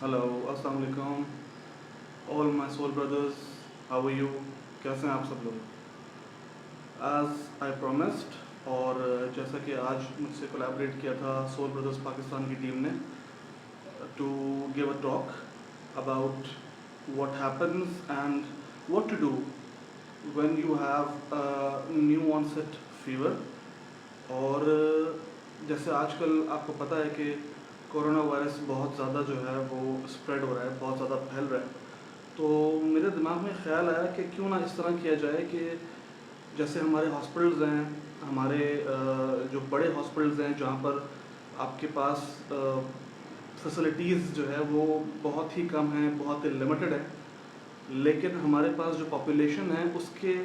Hello, अस्सलाम वालेकुम all my soul brothers, how are you? कैसे हैं आप सब लोग? एज आई प्रोमिस्ड, और जैसा कि आज मुझसे कोलैबोरेट किया था सोल ब्रदर्स पाकिस्तान की टीम ने to give a talk about what happens and what to do when you have new onset fever. और जैसे आजकल आपको पता है कि कोरोना वायरस बहुत ज़्यादा जो है वो स्प्रेड हो रहा है, बहुत ज़्यादा फैल रहा है। तो मेरे दिमाग में ख़्याल आया कि क्यों ना इस तरह किया जाए कि जैसे हमारे हॉस्पिटल्स हैं, हमारे जो बड़े हॉस्पिटल्स हैं जहाँ पर आपके पास फैसिलिटीज़ जो है वो बहुत ही कम हैं, बहुत ही लिमिटेड है, लेकिन हमारे पास जो पॉपुलेशन है उसके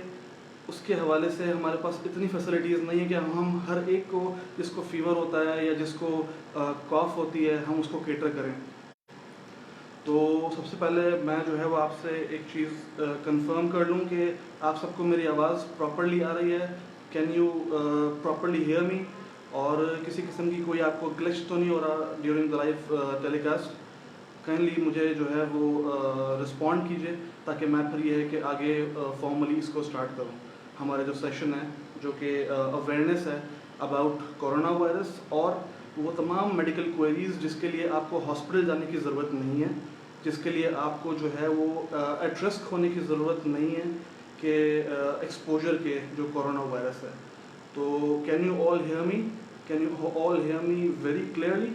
उसके हवाले से हमारे पास इतनी फैसिलिटीज़ नहीं है कि हम हर एक को, जिसको फ़ीवर होता है या जिसको कॉफ़ होती है, हम उसको केटर करें। तो सबसे पहले मैं जो है वो आपसे एक चीज़ कंफर्म कर लूँ कि आप सबको मेरी आवाज़ प्रॉपरली आ रही है। Can you properly hear me? और किसी किस्म की कोई आपको ग्लिच तो नहीं हो रहा during the live telecast? Kindly मुझे जो है वो रिस्पॉन्ड कीजिए, ताकि मैं फिर ये है कि आगे फॉर्मली इसको स्टार्ट करूँ। हमारे जो सेशन है, जो कि अवेयरनेस है अबाउट कोरोना वायरस, और वो तमाम मेडिकल क्वेरीज़ जिसके लिए आपको हॉस्पिटल जाने की ज़रूरत नहीं है, जिसके लिए आपको जो है वो एट रिस्क होने की ज़रूरत नहीं है कि एक्सपोजर के जो कोरोना वायरस है। तो can you all hear me? Can you all hear me very clearly?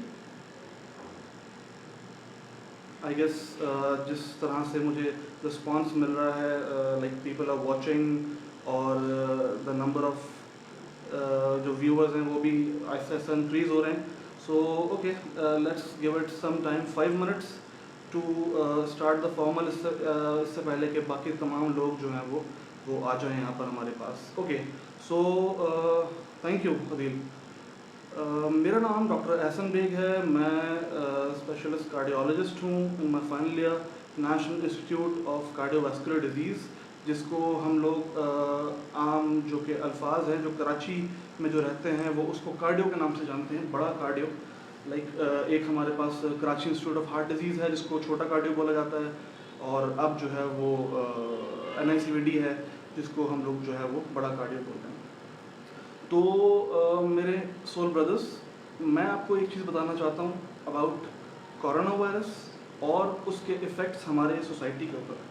I guess जिस तरह से मुझे रिस्पॉन्स मिल रहा है, लाइक पीपल आर वॉचिंग, और द नंबर ऑफ जो व्यूअर्स हैं वो भी आहिस्ता आहिस्ता इंक्रीज़ हो रहे हैं। So okay, let's give it some time, 5 minutes to start the formal. इससे पहले कि बाकी तमाम लोग जो हैं वो आ जाएं यहाँ पर हमारे पास। Okay, so thank you Adeel. मेरा नाम डॉक्टर एहसन बेग है। मैं स्पेशलिस्ट कार्डियोलॉजिस्ट हूँ in my final year, national institute of cardiovascular disease, जिसको हम लोग आम जो कि अल्फाज हैं जो कराची में जो रहते हैं वो उसको कार्डियो के नाम से जानते हैं, बड़ा कार्डियो। लाइक एक हमारे पास Karachi institute of heart disease है जिसको छोटा कार्डियो बोला जाता है, और अब जो है वो NICVD है जिसको हम लोग जो है वो बड़ा कार्डियो बोलते हैं। तो मेरे सोल ब्रदर्स, मैं आपको एक चीज़ बताना चाहता हूँ अबाउट कोरोना वायरस और उसके इफ़ेक्ट्स हमारे सोसाइटी के ऊपर।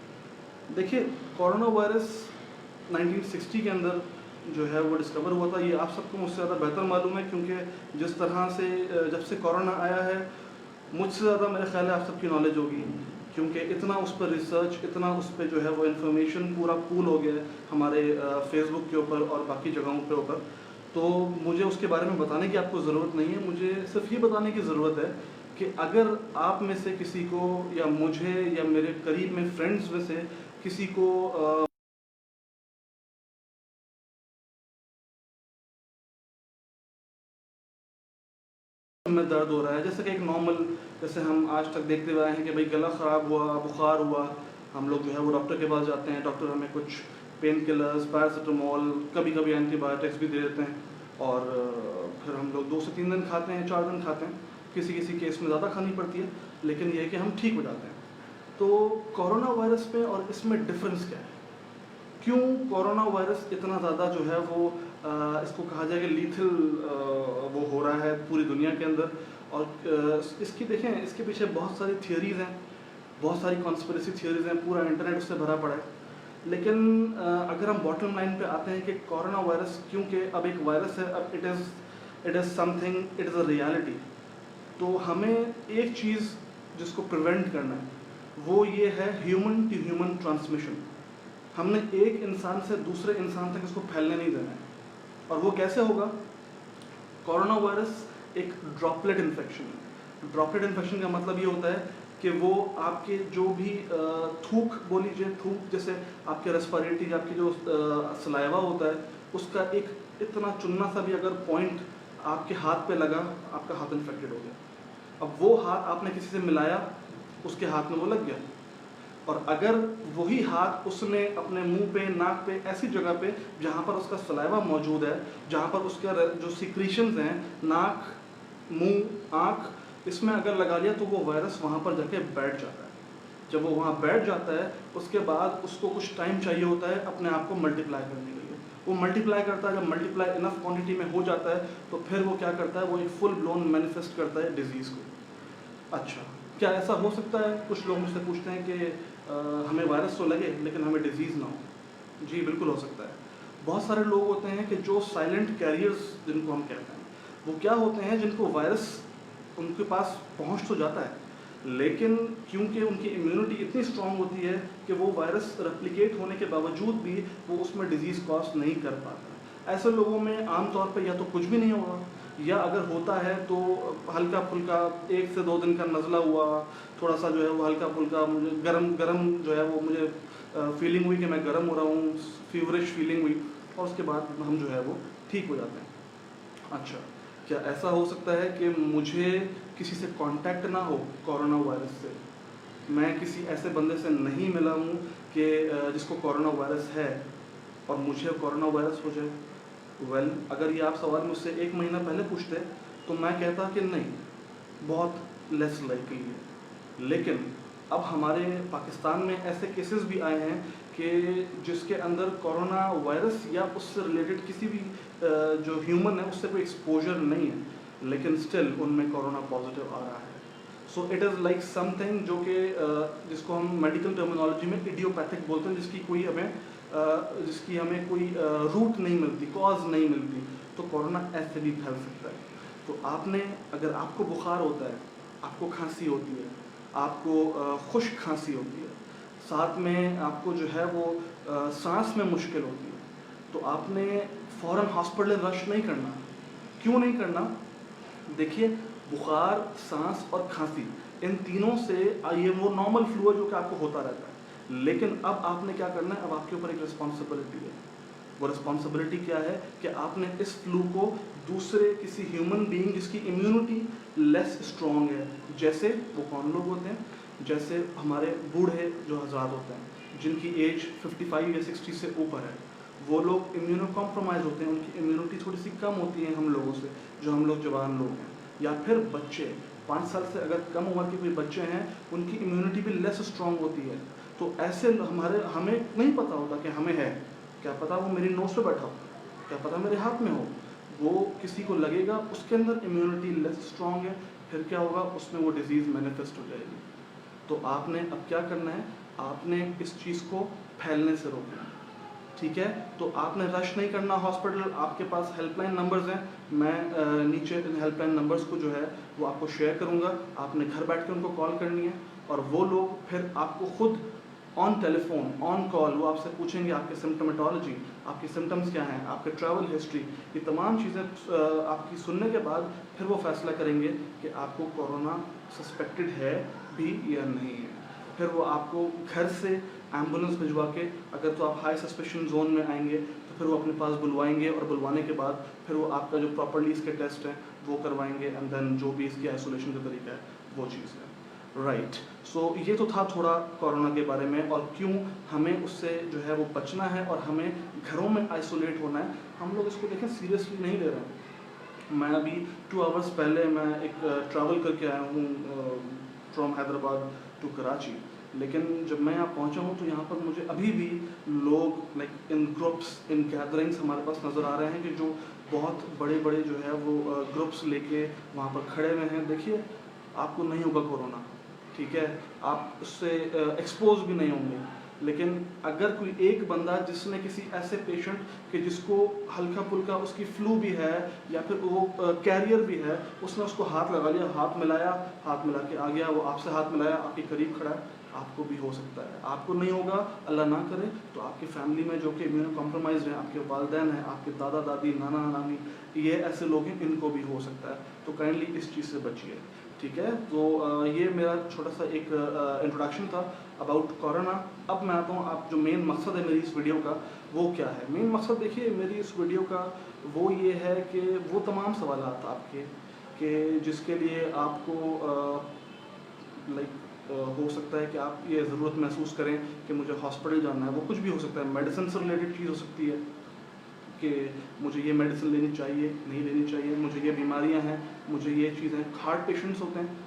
देखिए, कोरोना वायरस 1960 के अंदर जो है वो डिस्कवर हुआ था। ये आप सबको मुझसे ज़्यादा बेहतर मालूम है, क्योंकि जिस तरह से जब से कोरोना आया है, मुझसे ज़्यादा मेरे ख्याल है आप सबकी नॉलेज होगी, क्योंकि इतना उस पर रिसर्च, इतना उस पर जो है वो इन्फॉर्मेशन पूरा पूल हो गया है हमारे फेसबुक के ऊपर और बाकी जगहों के ऊपर। तो मुझे उसके बारे में बताने की आपको ज़रूरत नहीं है, मुझे सिर्फ ये बताने की ज़रूरत है कि अगर आप में से किसी को, या मुझे, या मेरे करीब में फ्रेंड्स में से किसी को में दर्द हो रहा है, जैसे कि एक नॉर्मल, जैसे हम आज तक देखते हुए आए हैं कि भाई गला ख़राब हुआ, बुखार हुआ, हम लोग जो है वो डॉक्टर के पास जाते हैं, डॉक्टर हमें कुछ पेन किलर्स, पैरासीटामोल, कभी कभी एंटीबायोटिक्स भी दे देते हैं, और फिर हम लोग 2 से 3 दिन खाते हैं, 4 दिन खाते हैं, किसी किसी केस में ज़्यादा खानी पड़ती है, लेकिन ये है कि हम ठीक हो जाते हैं। तो कोरोना वायरस में और इसमें डिफरेंस क्या है? क्यों कोरोना वायरस इतना ज़्यादा जो है वो इसको कहा जाए कि लीथल वो हो रहा है पूरी दुनिया के अंदर? और इसकी देखें, इसके पीछे बहुत सारी थियोरीज़ हैं, बहुत सारी कॉन्स्पिरेसी थियोरीज़ हैं, पूरा इंटरनेट उससे भरा पड़ा है। लेकिन अगर हम बॉटम लाइन पे आते हैं कि कोरोना वायरस, क्योंकि अब एक वायरस है, अब it is something, it is a reality. तो हमें एक चीज़ जिसको प्रिवेंट करना है वो ये है ह्यूमन टू ह्यूमन ट्रांसमिशन। हमने एक इंसान से दूसरे इंसान तक इसको फैलने नहीं देना है। और वो कैसे होगा? कोरोना वायरस एक ड्रॉपलेट इन्फेक्शन है। ड्रॉपलेट इन्फेक्शन का मतलब ये होता है कि वो आपके जो भी थूक, बोल लीजिए थूक, जैसे आपके रेस्पिरेटरी, आपकी जो सलाइवा होता है, उसका एक इतना चुन्ना सा भी अगर पॉइंट आपके हाथ पे लगा, आपका हाथ इन्फेक्टेड हो गया। अब वो हाथ आपने किसी से मिलाया, उसके हाथ में वो लग गया, और अगर वही हाथ उसने अपने मुंह पे, नाक पे, ऐसी जगह पे जहाँ पर उसका सलाइवा मौजूद है, जहाँ पर उसका जो सिक्रीशंस हैं, नाक, मुंह, आँख, इसमें अगर लगा लिया तो वो वायरस वहाँ पर जाके बैठ जाता है। जब वो वहाँ बैठ जाता है उसके बाद उसको कुछ टाइम चाहिए होता है अपने आप को मल्टीप्लाई करने के लिए। वो मल्टीप्लाई करता है, जब मल्टीप्लाई इनफ क्वांटिटी में हो जाता है तो फिर वो क्या करता है, वो एक फुल ब्लोन मैनिफेस्ट करता है डिजीज़ को। अच्छा, क्या ऐसा हो सकता है? कुछ लोग मुझसे पूछते हैं कि हमें वायरस तो लगे लेकिन हमें डिजीज़ ना हो। जी बिल्कुल हो सकता है। बहुत सारे लोग होते हैं कि जो साइलेंट कैरियर्स जिनको हम कहते हैं, वो क्या होते हैं, जिनको वायरस उनके पास पहुंच तो जाता है लेकिन क्योंकि उनकी इम्यूनिटी इतनी स्ट्रांग होती है कि वो वायरस रेप्लिकेट होने के बावजूद भी वो उसमें डिजीज़ कॉज नहीं कर पाता। ऐसे लोगों में आमतौर पर या तो कुछ भी नहीं होगा, या अगर होता है तो हल्का फुल्का 1 से 2 दिन का नज़ला हुआ, थोड़ा सा जो है वो हल्का फुल्का मुझे गरम गरम जो है वो मुझे फीलिंग हुई कि मैं गर्म हो रहा हूँ, फीवरिश फीलिंग हुई, और उसके बाद हम जो है वो ठीक हो जाते हैं। अच्छा, क्या ऐसा हो सकता है कि मुझे किसी से कांटेक्ट ना हो कोरोना वायरस से? मैं किसी ऐसे बंदे से नहीं मिला हूँ कि जिसको कोरोना वायरस है और मुझे कोरोना वायरस हो जाए? वेल, अगर ये आप सवाल मुझसे 1 महीना पहले पूछते तो मैं कहता कि नहीं, बहुत लेस लाइकली है। लेकिन अब हमारे पाकिस्तान में ऐसे केसेस भी आए हैं कि जिसके अंदर कोरोना वायरस या उससे रिलेटेड किसी भी जो ह्यूमन है उससे कोई एक्सपोजर नहीं है, लेकिन स्टिल उनमें कोरोना पॉजिटिव आ रहा है। So it is like something जो कि जिसको हम मेडिकल टर्मिनोलॉजी में इडियोपैथिक बोलते हैं, जिसकी हमें कोई रूट नहीं मिलती, कॉज नहीं मिलती। तो कोरोना ऐसे भी फैल सकता है। तो आपने, अगर आपको बुखार होता है, आपको खांसी होती है, आपको खुश्क खांसी होती है, साथ में आपको जो है वो सांस में मुश्किल होती है, तो आपने फ़ौरन हॉस्पिटल रश नहीं करना। क्यों नहीं करना? देखिए, बुखार, सांस और खांसी, इन तीनों से ये वो नॉर्मल फ्लू है जो कि आपको होता रहता है। लेकिन अब आपने क्या करना है, अब आपके ऊपर एक रिस्पॉन्सिबिलिटी है। वो रिस्पॉन्सिबिलिटी क्या है कि आपने इस फ्लू को दूसरे किसी ह्यूमन बीइंग जिसकी इम्यूनिटी लेस स्ट्रॉन्ग है, जैसे वो कौन लोग होते हैं, जैसे हमारे बूढ़े जो हज़रात होते हैं जिनकी एज 55 या 60 से ऊपर है, वो लोग इम्यूनो कॉम्प्रोमाइज़ होते हैं, उनकी इम्यूनिटी थोड़ी सी कम होती है हम लोगों से, जो हम लोग जवान लोग हैं। या फिर बच्चे, 5 साल से अगर कम उम्र के कोई बच्चे हैं, उनकी इम्यूनिटी भी लेस स्ट्रॉन्ग होती है। तो ऐसे हमें नहीं पता होता कि हमें है, क्या पता वो मेरी नोज़ पे बैठा हो, क्या पता मेरे हाथ में हो, वो किसी को लगेगा, उसके अंदर इम्यूनिटी लेस स्ट्रॉन्ग है, फिर क्या होगा, उसमें वो डिज़ीज़ मैनिफेस्ट हो जाएगी। तो आपने अब क्या करना है, आपने इस चीज़ को फैलने से रोकना है। ठीक है, तो आपने रश नहीं करना हॉस्पिटल। आपके पास हेल्पलाइन नंबर्स हैं, मैं नीचे इन हेल्पलाइन नंबर्स को जो है वो आपको शेयर करूंगा। आपने घर बैठ के उनको कॉल करनी है और वो लोग फिर आपको खुद ऑन टेलीफोन, ऑन कॉल, वो आपसे पूछेंगे आपके सिम्टोमेटोलॉजी, आपके सिम्टम्स क्या हैं, आपके ट्रैवल हिस्ट्री, ये तमाम चीज़ें आपकी सुनने के बाद फिर वो फैसला करेंगे कि आपको कोरोना सस्पेक्टेड है भी या नहीं है। फिर वो आपको घर से एम्बुलेंस भिजवा के, अगर तो आप हाई सस्पेशन जोन में आएंगे तो फिर वो अपने पास बुलवाएंगे, और बुलवाने के बाद फिर वो आपका जो प्रॉपर्ली इसके टेस्ट हैं वो करवाएंगे, एंड देन जो भी इसकी आइसोलेशन का तरीका है वो चीज़ है। राइट, सो ये तो था थोड़ा कोरोना के बारे में और क्यों हमें उससे जो है वो बचना है और हमें घरों में आइसोलेट होना है। हम लोग इसको देखें सीरियसली नहीं ले रहे हैं। मैं अभी 2 आवर्स पहले मैं एक ट्रैवल करके आया हूँ फ्रॉम हैदराबाद टू कराची, लेकिन जब मैं यहाँ पहुँचा हूँ तो यहाँ पर मुझे अभी भी लोग like in groups, in gatherings हमारे पास नज़र आ रहे हैं कि जो बहुत बड़े बड़े जो है वो ग्रुप्स लेके वहाँ पर खड़े हुए हैं। देखिए, आपको नहीं होगा कोरोना, ठीक है, आप उससे एक्सपोज भी नहीं होंगे, लेकिन अगर कोई एक बंदा जिसने किसी ऐसे पेशेंट कि जिसको हल्का फुल्का उसकी फ्लू भी है या फिर वो कैरियर भी है, उसने उसको हाथ लगा लिया, हाथ मिलाया, हाथ मिला के आ गया, वो आपसे हाथ मिलाया, आपके करीब खड़ा है, आपको भी हो सकता है। आपको नहीं होगा, अल्लाह ना करे, तो आपकी फैमिली में जो कि इम्यूनो कॉम्प्रोमाइज़ हैं, आपके वालिदैन हैं, आपके दादा दादी, नाना नानी, ये ऐसे लोग हैं, इनको भी हो सकता है। तो काइंडली इस चीज़ से बचिए, ठीक है। तो ये मेरा छोटा सा एक इंट्रोडक्शन था अबाउट कोरोना। अब मैं आता हूँ, आप जो मेन मकसद है मेरी इस वीडियो का वो क्या है। मेन मकसद देखिए मेरी इस वीडियो का वो ये है कि वो तमाम सवाल आपके कि जिसके लिए आपको हो सकता है कि आप ये ज़रूरत महसूस करें कि मुझे हॉस्पिटल जाना है। वो कुछ भी हो सकता है, मेडिसिन से रिलेटेड चीज़ हो सकती है, कि मुझे ये मेडिसिन लेनी चाहिए, नहीं लेनी चाहिए, मुझे ये बीमारियां हैं, मुझे ये चीज़ें। हार्ट पेशेंट्स होते हैं,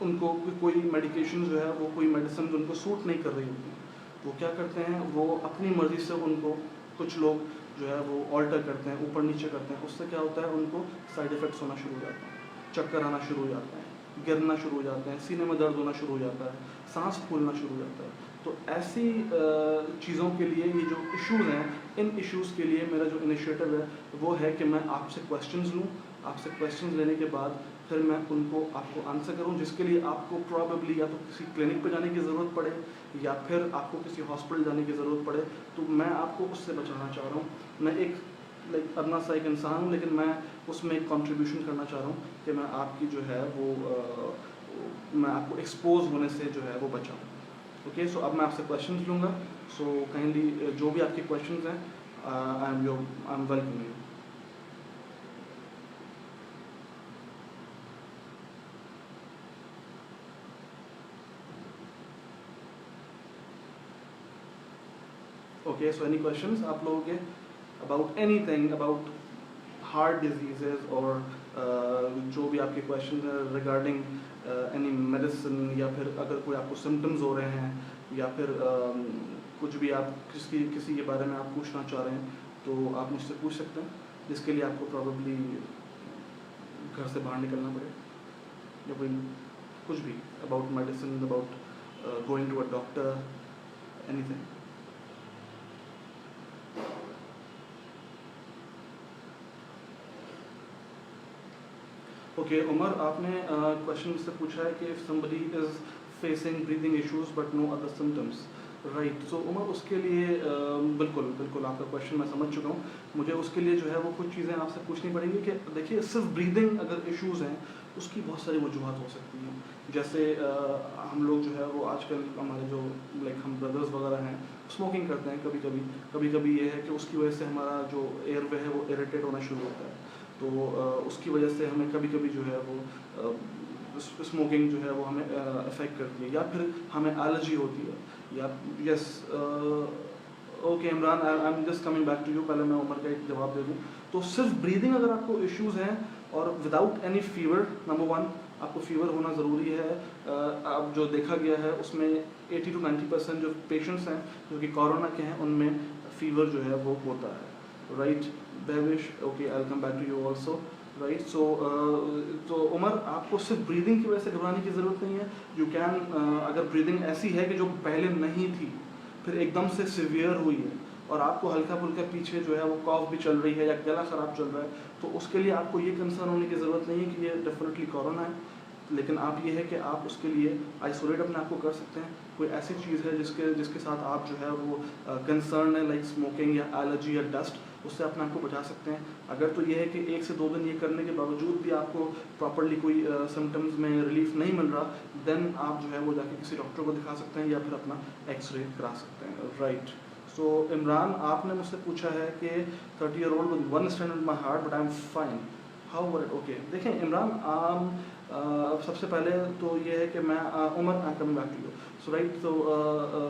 उनको कोई मेडिकेशन जो है, वो कोई मेडिसिन जो उनको सूट नहीं कर रही होती, वो क्या करते हैं, वो अपनी मर्ज़ी से उनको, कुछ लोग जो है वो ऑल्टर करते हैं, ऊपर नीचे करते हैं। उससे क्या होता है, उनको साइड इफ़ेक्ट्स होना शुरू हो जाते हैं, चक्कर आना शुरू हो जाता है, गिरना शुरू हो जाते हैं, सीने में दर्द होना शुरू हो जाता है, सांस फूलना शुरू हो जाता है। तो ऐसी चीज़ों के लिए, ये जो इश्यूज़ हैं, इन इश्यूज़ के लिए मेरा जो इनिशिएटिव है वो है कि मैं आपसे क्वेश्चंस लूँ, आपसे क्वेश्चंस लेने के बाद फिर मैं उनको आपको आंसर करूँ, जिसके लिए आपको प्रॉबेबली या तो किसी क्लिनिक पर जाने की ज़रूरत पड़े या फिर आपको किसी हॉस्पिटल जाने की ज़रूरत पड़े। तो मैं आपको उससे बचाना चाह रहा हूँ। मैं एक अपना सा एक इंसान हूँ, लेकिन मैं उसमें एक कॉन्ट्रीब्यूशन करना चाह रहा हूँ कि मैं आपकी जो है वो मैं आपको एक्सपोज होने से जो है वो बचाऊँ। ओके, सो अब मैं आपसे क्वेश्चंस लूँगा। सो काइंडली जो भी आपके क्वेश्चंस हैं, I am welcome you. Okay, so any questions आप लोगों के about anything, about heart diseases, और जो भी आपके क्वेश्चन हैं रिगार्डिंग एनी मेडिसिन, या फिर अगर कोई आपको सिम्टम्स हो रहे हैं, या फिर कुछ भी आप किसी के बारे में आप पूछना चाह रहे हैं, तो आप मुझसे पूछ सकते हैं, जिसके लिए आपको प्रॉबेबली घर से बाहर निकलना पड़े, या कोई कुछ भी about medicine, about going to a doctor, anything. Okay, Umar, आपने क्वेश्चन मुझसे पूछा है कि if somebody is facing breathing issues but no other symptoms, right. So Umar, उसके लिए बिल्कुल बिल्कुल आपका क्वेश्चन मैं समझ चुका हूँ। मुझे उसके लिए जो है वो कुछ चीज़ें आपसे पूछनी पड़ेंगी कि देखिए, सिर्फ ब्रीदिंग अगर इश्यूज़ हैं, उसकी बहुत सारी वजूहत हो सकती हैं। जैसे हम लोग जो है वो आजकल, हमारे जो हम ब्रदर्स वगैरह हैं, स्मोकिंग करते हैं कभी कभी ये है कि उसकी वजह से हमारा जो एयरवे है वो इरिटेट होना शुरू होता है। तो उसकी वजह से हमें कभी कभी जो है वो स्मोकिंग जो है वो हमें अफेक्ट करती है, या फिर हमें एलर्जी होती है, या yes. Okay Imran, I am just coming back to you. पहले मैं उमर का एक जवाब दे दूँ। तो सिर्फ ब्रीदिंग अगर आपको इश्यूज़ हैं और without any fever, number one, आपको फीवर होना ज़रूरी है। अब जो देखा गया है उसमें 80 to 90% जो पेशेंट्स हैं जो कि कोरोना के हैं, उनमें फ़ीवर जो है वो होता है, right. Bevish, okay, I'll come back to you also, right? So, तो उमर, आपको सिर्फ ब्रीदिंग की वजह से घबराने की ज़रूरत नहीं है। यू कैन, अगर ब्रीदिंग ऐसी है कि जो पहले नहीं थी, फिर एकदम से सिवियर हुई है, और आपको हल्का फुल्का पीछे जो है वो कॉफ भी चल रही है, या गला ख़राब चल रहा है, तो उसके लिए आपको ये कंसर्न होने की ज़रूरत नहीं है कि ये डेफिनेटली कोरोना है। लेकिन आप ये है कि आप उसके लिए आइसोलेट अपने आप को कर सकते हैं। कोई ऐसी चीज़ है जिसके साथ आप जो है वो कंसर्न है, लाइक स्मोकिंग या एलर्जी या डस्ट, उससे अपने आप को बचा सकते हैं। अगर तो ये है कि 1 से 2 दिन ये करने के बावजूद भी आपको प्रॉपरली कोई सिम्टम्स में रिलीफ नहीं मिल रहा, देन आप जो है वो जाके किसी डॉक्टर को दिखा सकते हैं, या फिर अपना एक्सरे करा सकते हैं, राइट। सो इमरान, आपने मुझसे पूछा है कि 30 year old with 1 stent in my heart but I am fine, how were it? Okay, देखें इमरान, सबसे पहले तो ये है कि मैं Umar, I come back to you. So right, तो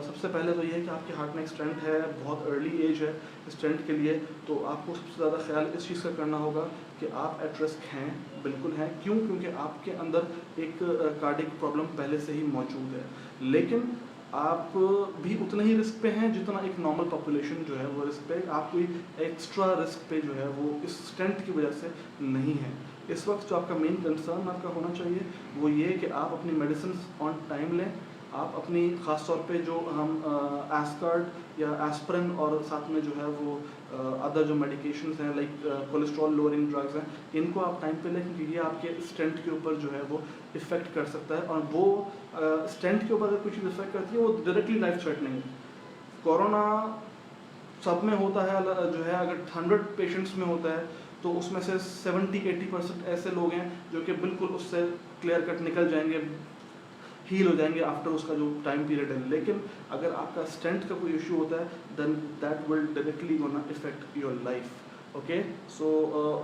सबसे पहले तो ये है कि आपके हार्ट में एक स्टेंट है, बहुत अर्ली एज है स्टेंट के लिए, तो आपको सबसे ज़्यादा ख्याल इस चीज़ का करना होगा कि आप एट रिस्क हैं, बिल्कुल हैं। क्यों? क्योंकि आपके अंदर एक कार्डियक प्रॉब्लम पहले से ही मौजूद है, लेकिन आप भी उतने ही रिस्क पे हैं जितना एक नॉर्मल पॉपुलेशन जो है वो रिस्क पे। आप कोई एक्स्ट्रा रिस्क पे जो है वो इस स्टेंट की वजह से नहीं है। इस वक्त जो आपका मेन कंसर्न आपका होना चाहिए वो ये कि आप अपनी मेडिसिन ऑन टाइम लें। आप अपनी ख़ास तौर पे जो हम एस्कार्ड या एस्प्रिन, और साथ में जो है वो अदर जो मेडिकेशंस हैं लाइक कोलेस्ट्रॉल लोअरिंग ड्रग्स हैं, इनको आप टाइम पे लें, क्योंकि ये आपके स्टेंट के ऊपर जो है वो इफ़ेक्ट कर सकता है। और वो स्टेंट के ऊपर अगर कुछ चीज़ इफेक्ट करती है वो डायरेक्टली लाइफ थ्रेटनिंग है। कोरोना सब में होता है, जो है अगर 100 पेशेंट्स में होता है तो उसमें से 70-80% ऐसे लोग हैं जो कि बिल्कुल उससे क्लियर कट निकल जाएंगे, हील हो जाएंगे आफ्टर उसका जो टाइम पीरियड है। लेकिन अगर आपका स्टेंट का कोई इशू होता है then that will directly gonna affect your life. Okay, so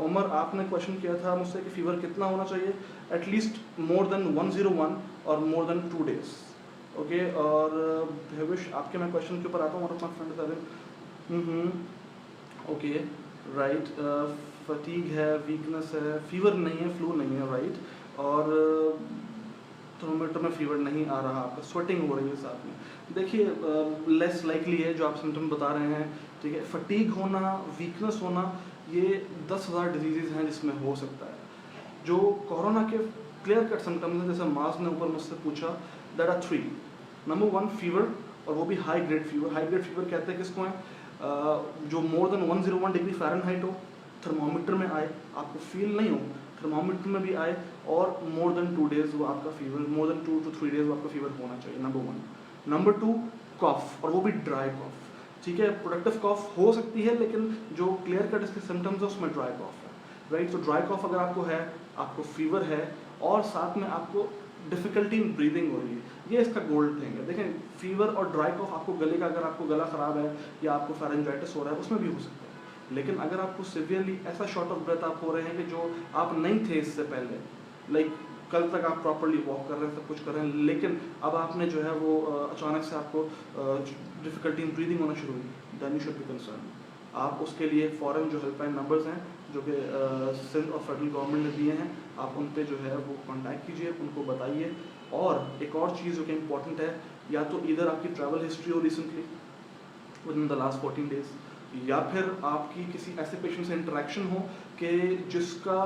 Umar, आपने क्वेश्चन किया था मुझसे कि फीवर कितना होना चाहिए, एटलीस्ट मोर देन 101 और मोर देन 2 days। ओके, और भविष्य, आपके मैं क्वेश्चन के ऊपर आता हूँ। ओके, राइट, फटीग है, वीकनेस है, फीवर नहीं है, फ्लू नहीं है, राइट, और थर्मोमीटर में फीवर नहीं आ रहा, आपका स्वेटिंग हो रही है साथ में, देखिए लेस लाइकली है जो आप सिम्टम बता रहे हैं, ठीक है। फटीग होना, वीकनेस होना, ये 10,000 डिजीज़ हैं जिसमें हो सकता है। जो कोरोना के क्लियर कट सिम्टम्स हैं, जैसे मास ने ऊपर मुझसे पूछा, दैट आर 3। नंबर 1 फीवर, और वो भी high grade fever. High grade fever कहते हैं किसको है, जो मोर देन 101 डिग्री फ़ारेनहाइट हो, थर्मामीटर में आए, आपको फील नहीं हो, थर्मामीटर में भी आए, और मोर देन 2 डेज वो आपका fever, more than 2 to 3 days वो आपका फीवर होना चाहिए, नंबर 1। नंबर 2 कॉफ, और वो भी ड्राई कॉफ, ठीक है। प्रोडक्टिव कॉफ हो सकती है, लेकिन जो क्लियर कट इसके सिम्टम्स है उसमें ड्राई कॉफ है, राइट। तो ड्राई कॉफ अगर आपको है, आपको फीवर है, और साथ में आपको डिफ़िकल्टी इन ब्रीदिंग हो रही है, ये इसका गोल्ड थिंग है। देखें, फीवर और ड्राई कॉफ आपको गले का, अगर आपको गला ख़राब है या आपको फेरेंजाइटिस हो रहा है, उसमें भी हो सकता है। लेकिन अगर आपको सिवियरली ऐसा शॉर्ट ऑफ ब्रेथ आप हो रहे हैं कि जो आप नहीं थे इससे पहले, लाइक कल तक आप प्रॉपर्ली वॉक कर रहे हैं, सब कुछ कर रहे हैं, लेकिन अब आपने जो है वो अचानक से आपको डिफ़िकल्टी इन ब्रीदिंग होना शुरू हुई, then you should be concern. आप उसके लिए फ़ौरन जो हेल्पलाइन नंबर्स हैं जो कि सिंध और फेडरल गवर्नमेंट ने दिए हैं, आप उन पे जो है वो कांटेक्ट कीजिए, उनको बताइए। और एक और चीज़ जो कि इम्पोर्टेंट है, या तो इधर आपकी ट्रैवल हिस्ट्री हो recently with in the last 14 days, या फिर आपकी किसी ऐसे पेशेंट से इंटरेक्शन हो कि जिसका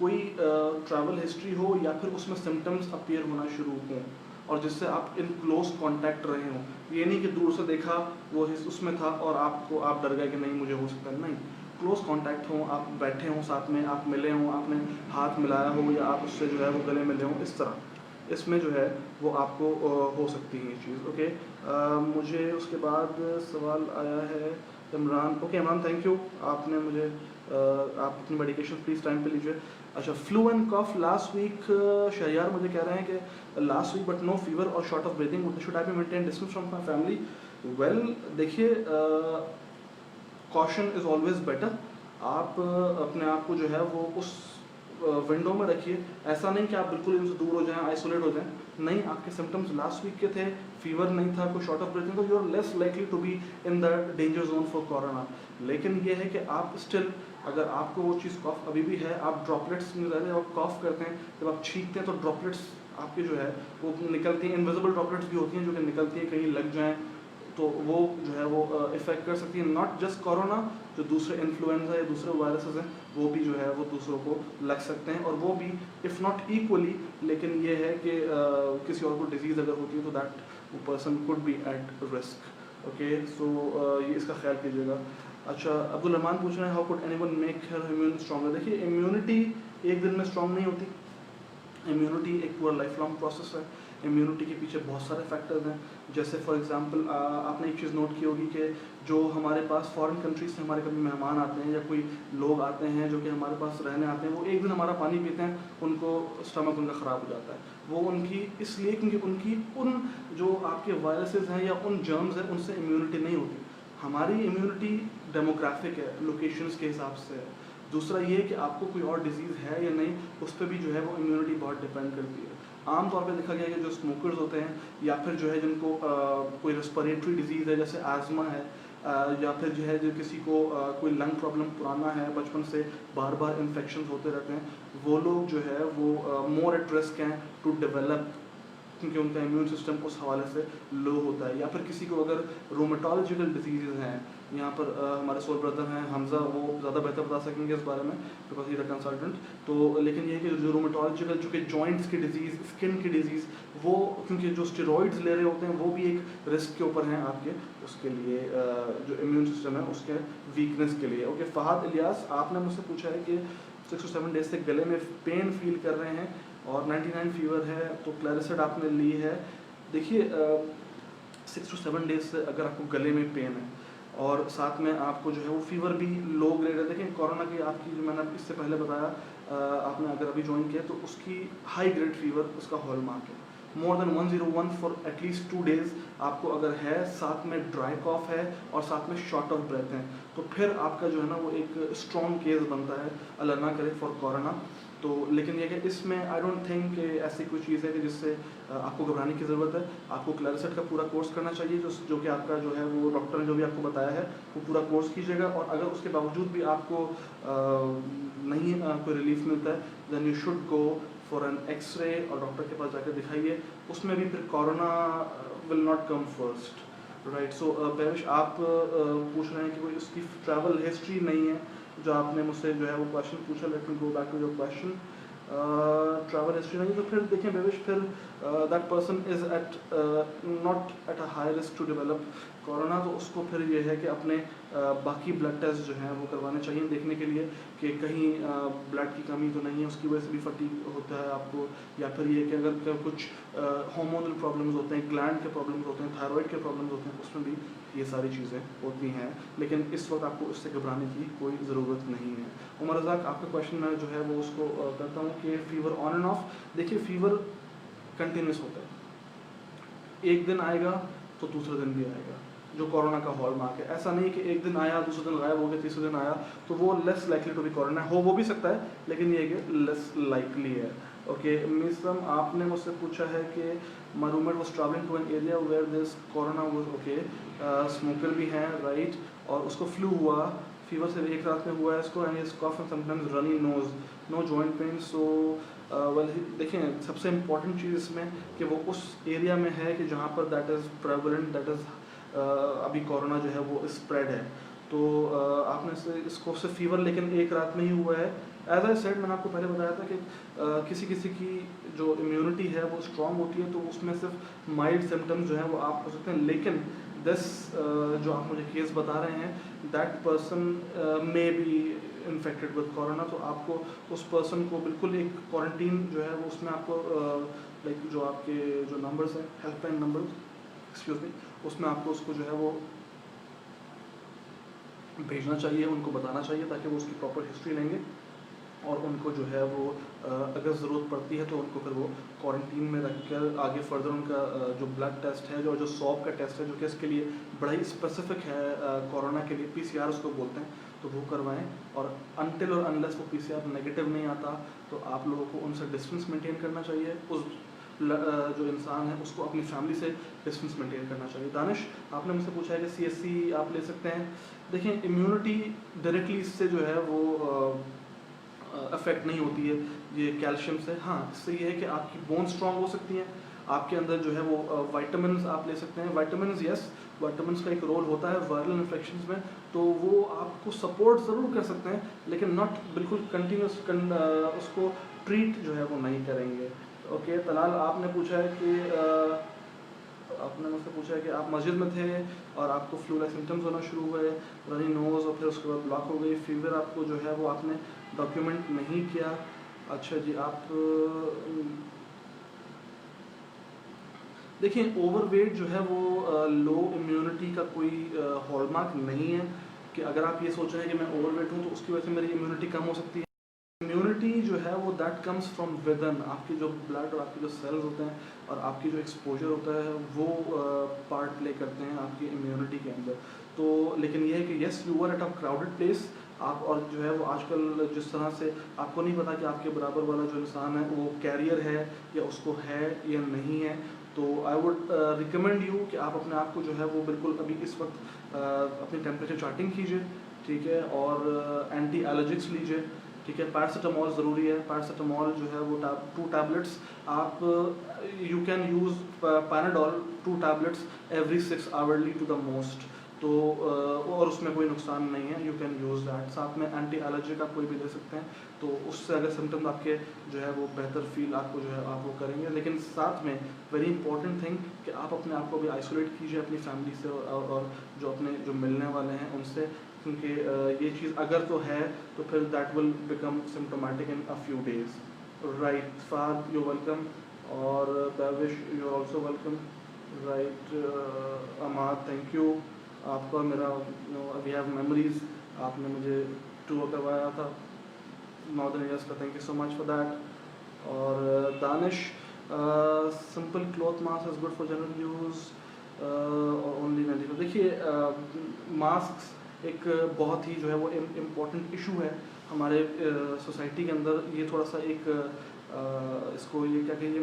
कोई ट्रैवल हिस्ट्री हो, या फिर उसमें सिम्टम्स अपीयर होना शुरू हों, और जिससे आप इन क्लोज कांटेक्ट रहे हों। ये नहीं कि दूर से देखा वो उसमें था और आप डर गए कि नहीं मुझे हो सकता है, नहीं, क्लोज कांटेक्ट हो, आप बैठे हों साथ में, आप मिले हों, आपने हाथ मिलाया हो, या आप उससे जो है वो गले मिले हों, इस तरह इसमें जो है वो आपको हो सकती है ये चीज़, ओके। मुझे उसके बाद सवाल आया है Imran, okay Imran, thank you, आपने मुझे आप अपनी मेडिकेशन प्लीज़ टाइम पे लीजिए। अच्छा, flu and cough last week, Shahryar मुझे कह रहे हैं कि last week but no fever और short of breathing, should I be maintain distance from my family. Well, देखिए, कॉशन इज़ ऑलवेज बेटर। आप अपने आप को जो है वो उस विंडो में रखिए, ऐसा नहीं कि आप बिल्कुल इनसे दूर हो जाएं, आइसोलेट हो जाएं, नहीं, आपके सिम्टम्स लास्ट वीक के थे, फीवर नहीं था, कोई शॉर्ट ऑफ ब्रीथिंग, तो you are less likely to be in the danger zone for corona. लेकिन ये है कि आप स्टिल, अगर आपको वो चीज़ कॉफ अभी भी है, आप ड्रॉपलेट्स में रहते हैं, आप कॉफ करते हैं, जब आप छींकते हैं तो ड्रॉपलेट्स आपके जो है वो निकलती हैं, इनविजिबल ड्रॉपलेट्स भी होती हैं जो कि निकलती हैं, कहीं लग जाएँ तो वो जो है वो इफ़ेक्ट कर सकती है, नॉट जस्ट कोरोना, जो दूसरे इन्फ्लुएंजा या दूसरे वायरसेस हैं वो भी जो है वो दूसरों को लग सकते हैं, और वो भी इफ़ नॉट इक्वली, लेकिन ये है कि किसी और को डिजीज़ अगर होती है तो दैट वो person could be at risk, okay. So ये इसका ख्याल कीजिएगा। अच्छा, अब्दुल रहमान पूछ रहे हैं, how could anyone make her immune stronger. देखिए, इम्यूनिटी एक दिन में स्ट्रॉन्ग नहीं होती, इम्यूनिटी एक पूरा लाइफ लॉन्ग प्रोसेस है। इम्यूनिटी के पीछे बहुत सारे फैक्टर्स हैं, जैसे फॉर एग्जांपल आपने एक चीज़ नोट की होगी कि जो हमारे पास फॉरेन कंट्रीज से हमारे कभी मेहमान आते हैं या कोई लोग आते हैं जो कि हमारे पास रहने आते हैं, वो एक दिन हमारा पानी पीते हैं, उनको स्टमक उनका ख़राब हो जाता है। वो उनकी इसलिए क्योंकि उनकी उन जो आपके वायरसेस हैं या उन जर्म्स हैं उनसे इम्यूनिटी नहीं होती। हमारी इम्यूनिटी डेमोग्राफिक है, लोकेशंस के हिसाब से है। दूसरा ये है कि आपको कोई और डिजीज़ है या नहीं, उस पर भी जो है वो इम्यूनिटी बहुत डिपेंड करती है। आमतौर पे देखा गया है कि जो स्मोकर्स होते हैं, या फिर जो है जिनको कोई रेस्पिरेटरी डिजीज़ है जैसे आज़मा है, या फिर जो है जो किसी को कोई लंग प्रॉब्लम पुराना है, बचपन से बार बार इन्फेक्शन होते रहते हैं, वो लोग जो है वो मोर एट रिस्क हैं टू डेवलप, क्योंकि उनका इम्यून सिस्टम उस हवाले से लो होता है। या फिर किसी को अगर रोमेटोलॉजिकल डिजीज़ हैं, यहाँ पर हमारे सोल ब्रदर हैं हमज़ा, वो ज़्यादा बेहतर बता सकेंगे इस बारे में because he is a consultant. तो लेकिन ये है कि जो रोमेटोलॉजिकल, जो कि जॉइंट्स की डिजीज़, स्किन की डिजीज़, वो क्योंकि जो स्टेरॉइड्स ले रहे होते हैं वो भी एक रिस्क के ऊपर हैं आपके, उसके लिए जो इम्यून सिस्टम है उसके वीकनेस के लिए, ओके। फ़हाद इलियास, आपने मुझसे पूछा है कि 6 to 7 डेज से गले में पेन फील कर रहे हैं और 99 फीवर है, तो क्लैरिसिड आपने ली है। देखिए, 6 to 7 डेज से अगर आपको गले में पेन है और साथ में आपको जो है वो फीवर भी लो ग्रेड है, देखिए कोरोना की आपकी जो मैंने आपको इससे पहले बताया, आपने अगर अभी ज्वाइन किया तो उसकी हाई ग्रेड फीवर उसका हॉलमार्क है। More than 101 for at least 2 days आपको अगर है, साथ में ड्राई कॉफ है और साथ में शॉर्ट ऑफ ब्रेथ है, तो फिर आपका जो है ना वो एक स्ट्रॉन्ग केस बनता है, अल्लाह ना करे, फॉर कोरोना। तो लेकिन ये कि इसमें आई डोंट थिंक कि ऐसी कोई चीज़ है कि जिससे आपको घबराने की ज़रूरत है। आपको क्लैरिसेट का पूरा कोर्स करना चाहिए, जो कि आपका जो है वो डॉक्टर ने जो भी आपको बताया है वो पूरा कोर्स कीजिएगा। और अगर उसके बावजूद भी आपको नहीं कोई रिलीफ मिलता है, then you should go for an x-ray और डॉक्टर के पास जाकर दिखाइए। उसमें भी फिर corona will not come first, right. So पेरिश, आप पूछ रहे हैं कि कोई उसकी ट्रैवल हिस्ट्री नहीं है, जो आपने मुझसे जो है वो क्वेश्चन पूछा। Let me go back to your question. Travel history नहीं, तो फिर देखें बेविश, फिर that person is at not at a high risk to develop corona. तो उसको फिर ये है कि अपने बाकी ब्लड टेस्ट जो हैं वो करवाने चाहिए, देखने के लिए कि कहीं ब्लड की कमी तो नहीं है, उसकी वजह से भी फटीग होता है आपको, या फिर ये कि अगर कुछ हार्मोनल प्रॉब्लम्स होते हैं, ग्लैंड के प्रॉब्लम्स होते हैं, थायराइड के प्रॉब्लम्स होते हैं, उसमें भी ये सारी चीज़ें होती हैं। लेकिन इस वक्त आपको इससे घबराने की कोई ज़रूरत नहीं है। उमर रज़ाक, आपका क्वेश्चन मैं जो है वो उसको करता हूँ कि फ़ीवर ऑन एंड ऑफ। देखिए, फ़ीवर कंटिन्यूस होता है, एक दिन आएगा तो दूसरे दिन भी आएगा, जो कोरोना का हॉलमार्क है। ऐसा नहीं कि एक दिन आया दूसरे दिन गायब हो गया, तीसरे दिन आया, तो वो less likely to be corona हो, वो भी सकता है, लेकिन ये कि लेस लाइकली है। ओके मिसम, आपने मुझसे पूछा है कि my roommate was travelling to an area where this corona was okay, smoker भी हैं, राइट, और उसको फ्लू हुआ, फीवर से एक रात में हुआ है इसको, and his cough and sometimes runny nose, no joint pain. So well, देखें, सबसे इम्पॉर्टेंट चीज़ इसमें कि वो उस एरिया में है कि जहाँ पर that is prevalent, that is अभी कोरोना जो है वो स्प्रेड है। तो आपने इसको सिर्फ फीवर लेकिन एक रात में ही हुआ है। एज आई सेड, मैंने आपको पहले बताया था कि किसी किसी की जो इम्यूनिटी है वो स्ट्रॉन्ग होती है, तो उसमें सिर्फ माइल्ड सिम्टम्स जो हैं वो आप हो सकते हैं। लेकिन दिस जो आप मुझे केस बता रहे हैं, that person may be infected with corona, तो आपको उस पर्सन को बिल्कुल एक क्वारंटीन जो है वो उसमें आपको लाइक जो आपके जो नंबर्स हैं, हेल्पलाइन नंबर, एक्सक्यूज मी, उसमें आपको उसको जो है वो भेजना चाहिए, उनको बताना चाहिए, ताकि वो उसकी प्रॉपर हिस्ट्री लेंगे और उनको जो है वो अगर ज़रूरत पड़ती है तो उनको फिर वो क्वारंटीन में रख कर आगे फर्दर उनका जो ब्लड टेस्ट है, जो स्वैब का टेस्ट है, जो कि इसके लिए बड़ा ही स्पेसिफिक है कोरोना के लिए, PCR उसको बोलते हैं, तो वो करवाएं। और अनटिल और अनलेस वो PCR नेगेटिव नहीं आता, तो आप लोगों को उनसे डिस्टेंस मेंटेन करना चाहिए। उस जो इंसान है उसको अपनी फैमिली से डिस्टेंस मेंटेन करना चाहिए। दानिश, आपने मुझसे पूछा है कि CSC आप ले सकते हैं। देखिए, इम्यूनिटी डायरेक्टली इससे जो है वो अफेक्ट नहीं होती है, ये कैल्शियम से। हाँ, इससे ये है कि आपकी बोन स्ट्रांग हो सकती हैं, आपके अंदर जो है वो वाइटामिन आप ले सकते हैं। वाइटामिन, यस, वाइटामिन का एक रोल होता है वायरल इन्फेक्शंस में, तो वो आपको सपोर्ट ज़रूर कर सकते हैं, लेकिन नॉट बिल्कुल कंटिन्यूस उसको ट्रीट जो है वो नहीं करेंगे। ओके तलाल, आपने पूछा है कि आपने मुझसे पूछा है कि आप मस्जिद में थे और आपको फ्लू लाइक सिम्टम्स होना शुरू हुए, रनी नोज़, और फिर उसके बाद ब्लॉक हो गई, फीवर आपको जो है वो आपने डॉक्यूमेंट नहीं किया। अच्छा जी, आप देखिए, ओवरवेट जो है वो लो इम्यूनिटी का कोई हॉलमार्क नहीं है कि अगर आप ये सोच रहे हैं कि मैं ओवरवेट हूँ तो उसकी वजह से मेरी इम्यूनिटी कम हो सकती है। इम्यूनिटी जो है वो दैट कम्स फ्रॉम विदन, आपकी जो ब्लड और आपके जो सेल्स होते हैं और आपकी जो एक्सपोजर होता है वो पार्ट प्ले करते हैं आपकी इम्यूनिटी के अंदर। तो लेकिन ये है कि yes, you are at a crowded place, आप, और जो है वो आजकल जिस तरह से आपको नहीं पता कि आपके बराबर वाला जो इंसान है वो कैरियर है या उसको है या नहीं है, तो आई वुड रिकमेंड यू कि आप अपने आप को जो है वो बिल्कुल अभी इस वक्त अपनी टेम्परेचर चार्टिंग कीजिए, ठीक है, और एंटी एलर्जिक्स लीजिए, ठीक है। पैरासीटामॉल ज़रूरी है, पैरासीटामॉल जो है वो 2 टैबलेट्स आप, you can use Panadol 2 tablets every 6 hourly to the most, तो और उसमें कोई नुकसान नहीं है, यू कैन यूज़ दैट। साथ में एंटी एलर्जी का कोई भी ले सकते हैं, तो उससे अगर सिम्टम्स आपके जो है वो बेहतर फील आपको जो है आप वो करेंगे। लेकिन साथ में वेरी इंपॉर्टेंट थिंग कि आप अपने आप को भी आइसोलेट कीजिए अपनी फैमिली से और जो अपने जो मिलने वाले हैं उनसे, क्योंकि ये चीज़ अगर तो है तो फिर that will become symptomatic in a few days, right. फाद, यू वेलकम, और बैविश, you are also welcome, right. अमाद, थैंक यू, आपका मेरा वी हैव मेमोरीज, आपने मुझे टूर करवाया था नॉर्दर्न एरियाज का, thank you so much for that. और Danish, simple cloth mask is good for general use और ओनली मेडिकल। देखिए, मास्क एक बहुत ही जो है वो इम्पोर्टेंट इशू है हमारे सोसाइटी के अंदर ये थोड़ा सा एक इसको ये क्या कहिए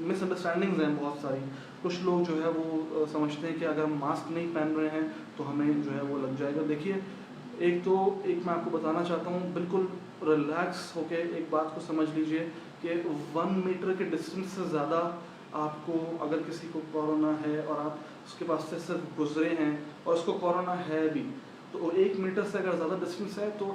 मिसअंडरस्टैंडिंग्स हैं बहुत सारी। कुछ लोग जो है वो समझते हैं कि अगर हम मास्क नहीं पहन रहे हैं तो हमें जो है वो लग जाएगा। देखिए एक मैं आपको बताना चाहता हूँ, बिल्कुल रिलैक्स होके एक बात को समझ लीजिए कि 1 मीटर के डिस्टेंस से ज़्यादा आपको अगर किसी को कोरोना है और आप उसके पास से सिर्फ गुजरे हैं और उसको कोरोना है भी, तो 1 मीटर से अगर ज़्यादा डिस्टेंस है तो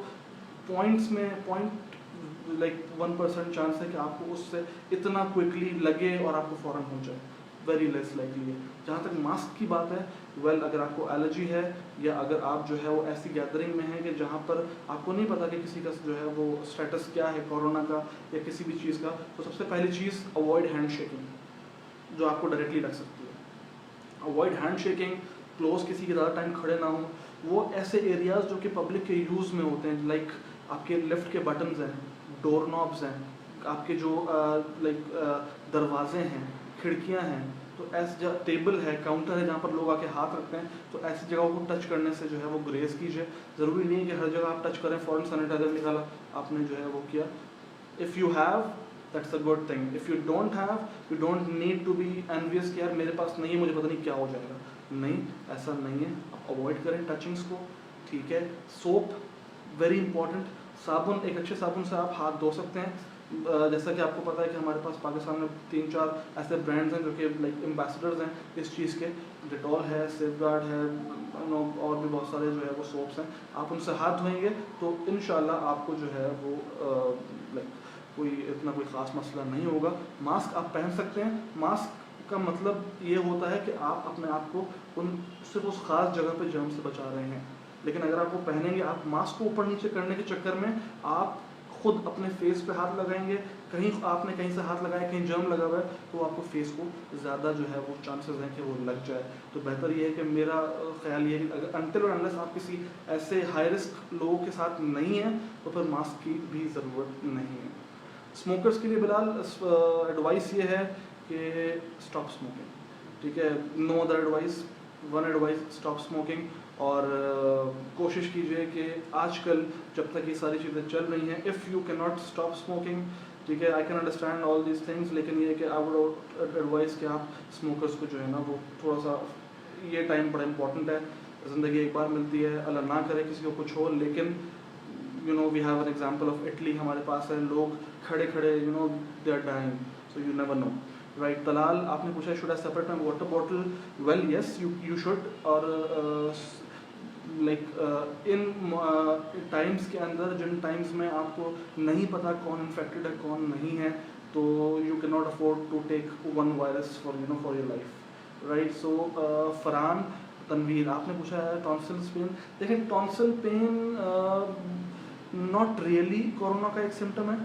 पॉइंट्स में पॉइंट लाइक 1% चांस है कि आपको उससे इतना क्विकली लगे और आपको फ़ौरन हो जाए, वेरी लेस लाइकली है। जहाँ तक मास्क की बात है, वेल अगर आपको एलर्जी है या अगर आप जो है वो ऐसी गैदरिंग में है कि जहाँ पर आपको नहीं पता कि किसी का जो है वो स्टेटस क्या है कोरोना का या किसी भी चीज़ का, तो सबसे पहली चीज़ अवॉइड हैंड शेकिंग जो आपको डायरेक्टली लग सकती है। अवॉइड हैंड शेकिंग, क्लोज किसी के ज़्यादा टाइम खड़े ना हो। वो ऐसे एरियाज़ जो कि पब्लिक के यूज़ में होते हैं, लाइक आपके लिफ्ट के बटन्स हैं, डोर नॉब्स हैं, आपके जो दरवाजे हैं, खिड़कियां हैं, तो ऐसे टेबल है, काउंटर है जहाँ पर लोग आके हाथ रखते हैं, तो ऐसी जगहों को टच करने से जो है वो ग्रेस कीजिए। ज़रूरी नहीं है कि हर जगह आप टच करें, फ़ौरन सैनिटाइजर निकाला आपने जो है वो किया। If you have that's a good thing, if you don't have you don't need to be envious कि यार मेरे पास नहीं है, मुझे पता नहीं क्या हो जाएगा। नहीं, ऐसा नहीं है। आप अवॉइड करें टचिंग्स को, ठीक है। सोप वेरी इंपॉर्टेंट, साबुन, एक अच्छे साबुन से आप हाथ धो सकते हैं। जैसा कि आपको पता है कि हमारे पास पाकिस्तान में 3-4 ऐसे ब्रांड्स हैं जो कि लाइक एम्बेसडर्स हैं इस चीज़ के। डेटॉल है, सेफगार्ड है, और भी बहुत सारे जो है वो सोप्स हैं। आप उनसे हाथ धोएंगे तो इंशाल्लाह आपको जो है वो लाइक कोई इतना कोई ख़ास मसला नहीं होगा। मास्क आप पहन सकते हैं। मास्क का मतलब ये होता है कि आप अपने आप को सिर्फ उस ख़ास जगह पे जर्म से बचा रहे हैं। लेकिन अगर आप वो पहनेंगे, आप मास्क को ऊपर नीचे करने के चक्कर में आप खुद अपने फेस पे हाथ लगाएंगे, कहीं आपने कहीं से हाथ लगाया, कहीं जर्म लगा हुआ है, तो आपको फेस को ज़्यादा जो है वो चांसेस हैं कि वो लग जाए। तो बेहतर ये है कि मेरा ख्याल ये है कि अगर अनटिल और अनलेस आप किसी ऐसे हाई रिस्क लोगों के साथ नहीं हैं तो फिर मास्क की भी ज़रूरत नहीं है। स्मोकर्स के लिए बिलाल एडवाइस ये है कि स्टॉप स्मोकिंग, ठीक है। No other advice, one advice, stop smoking. और कोशिश कीजिए कि आजकल जब तक ये सारी चीज़ें चल रही हैं, if you can not stop smoking, ठीक है, I can understand all these things, लेकिन ये कि आई वुड एडवाइस कि आप स्मोकर्स को जो है ना वो थोड़ा सा, ये टाइम बड़ा इंपॉर्टेंट है, ज़िंदगी एक बार मिलती है, अल्लाह ना करे किसी को कुछ हो, लेकिन you know we have an example of Italy हमारे पास है, लोग खड़े खड़े you know they are dying, so you never know, right. Talal आपने पूछा should I separate my water bottle, well yes you should. और लाइक इन टाइम्स के अंदर, जिन टाइम्स में आपको नहीं पता कौन इन्फेक्टेड है कौन नहीं है, तो you can not afford to take one virus for you know for your life, right. So Farhan Tanveer आपने पूछा है टॉन्सिल्स पेन। देखिए tonsil pain not really corona का एक सिम्टम है,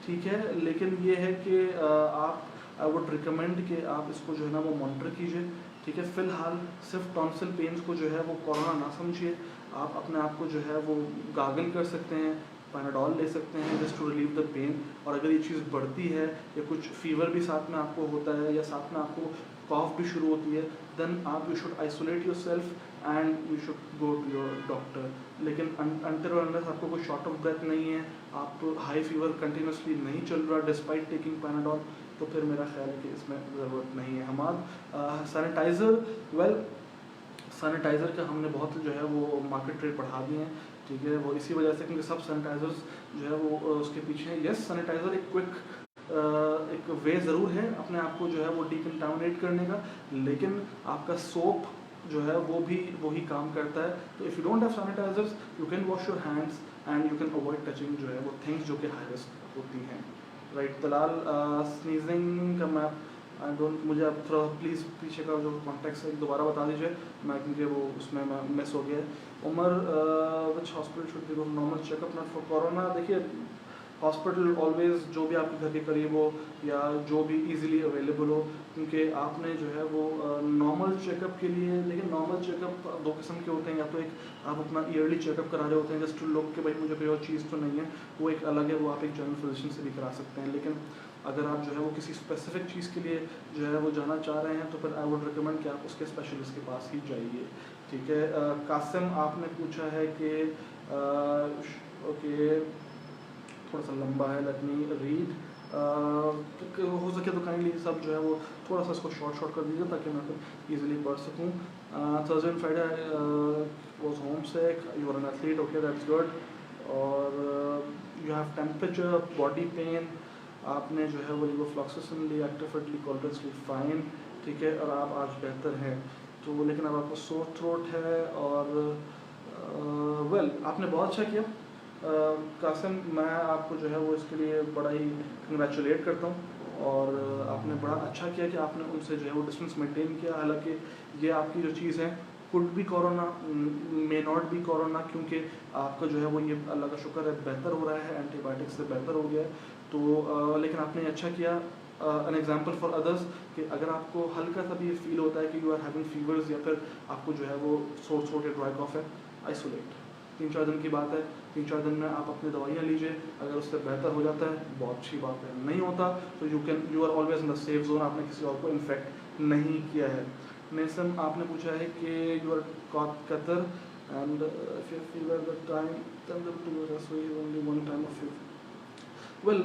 ठीक है, लेकिन ये है कि आप आई वुड रिकमेंड कि आप इसको जो है ना वो मॉनिटर कीजिए, ठीक है। फ़िलहाल सिर्फ टॉन्सिल पेन्स को जो है वो कोरोना ना समझिए। आप अपने आप को जो है वो गार्गल कर सकते हैं, पैनाडॉल ले सकते हैं just to relieve the pain. और अगर ये चीज़ बढ़ती है या कुछ फीवर भी साथ में आपको होता है या साथ में आपको कॉफ भी शुरू होती है, देन आप you should isolate yourself and you should go to your doctor. लेकिन अंटिल और अनलेस आपको कोई शॉर्ट ऑफ ब्रेथ नहीं है, आप हाई फीवर कंटिन्यूसली नहीं चल रहा डिस्पाइट टेकिंग पैनाडॉल, तो फिर मेरा ख्याल है कि इसमें ज़रूरत नहीं है। हमारा सैनिटाइज़र, वेल सैनिटाइज़र का हमने बहुत जो है वो मार्केट रेट बढ़ा दिए हैं, ठीक है, वो इसी वजह से क्योंकि सब सैनिटाइज़र्स जो है वो उसके पीछे हैं। येस, सैनिटाइज़र एक क्विक एक वे ज़रूर है अपने आप को जो है वो डिकंटामिनेट करने का, लेकिन आपका सोप जो है वो भी वही काम करता है। तो if you don't have sanitisers you can wash your hands and you can avoid touching जो है वो थिंग्स जो कि हाई रिस्क होती हैं, राइट। तलाल स्नीजिंग का मैं आई डोंट, मुझे आप थोड़ा प्लीज़ पीछे का जो कॉन्टेक्स्ट है दोबारा बता दीजिए, मैं क्योंकि वो उसमें मैं मिस हो गया है। Umar which hospital should be normal checkup not for corona. देखिए हॉस्पिटल ऑलवेज़ जो भी आपके घर के करीब हो या जो भी इजीली अवेलेबल हो, क्योंकि आपने जो है वो नॉर्मल चेकअप के लिए, लेकिन नॉर्मल चेकअप दो किस्म के होते हैं, या तो एक आप अपना ईयरली चेकअप करा रहे होते हैं जस्ट टू लुक कि भाई मुझे कोई और चीज़ तो नहीं है, वो एक अलग है, वो आप एक जनरल फिजिशियन से भी करा सकते हैं। लेकिन अगर आप जो है वो किसी स्पेसिफिक चीज़ के लिए जो है वो जाना चाह रहे हैं तो फिर आई वुड रिकमेंड कि आप उसके स्पेशलिस्ट के पास ही जाइए, ठीक है। कासिम आपने पूछा है कि ओके थोड़ा सा लंबा है, लेट मी रीड। हो सके तो काइंडली सब जो है वो थोड़ा सा इसको शॉर्ट कर दीजिए ताकि मैं फिर ईजिली पढ़ सकूँ। Thursday and Friday was homesick, you are an athlete, okay, that's good. और you have temperature, body pain, आपने जो है वो लिवोफ्लॉक्सिसिन एक्टिवेटली कॉल्ड्रेसली फाइन, ठीक है, और आप आज बेहतर हैं। तो लेकिन अब आपको सोर थ्रोट है और वेल आपने बहुत अच्छा किया कासिम, मैं आपको जो है वो इसके लिए बड़ा ही कंग्रेचुलेट करता हूँ। और आपने बड़ा अच्छा किया कि आपने उनसे जो है वो डिस्टेंस मेंटेन किया। हालांकि ये आपकी जो चीज़ है कुड भी कोरोना, मे नॉट भी कोरोना, क्योंकि आपका जो है वो ये अल्लाह का शुक्र है बेहतर हो रहा है, एंटीबायोटिक्स से बेहतर हो गया है। तो लेकिन आपने अच्छा किया। एन एग्जाम्पल फॉर अदर्स कि अगर आपको हल्का सा भी ये फील होता है कि यू आर हैविंग फीवर्स या फिर आपको जो है वो सोर या ड्राई कॉफ है, आइसोलेट। 3-4 दिन की बात है, 3-4 दिन में आप अपनी दवाइयाँ लीजिए, अगर उससे बेहतर हो जाता है बहुत अच्छी बात है, नहीं होता तो you are always in the safe zone, आपने किसी और को इन्फेक्ट नहीं किया है। नेसम आपने पूछा है कि you are caught catarrh and fever the time only one time of fever. Well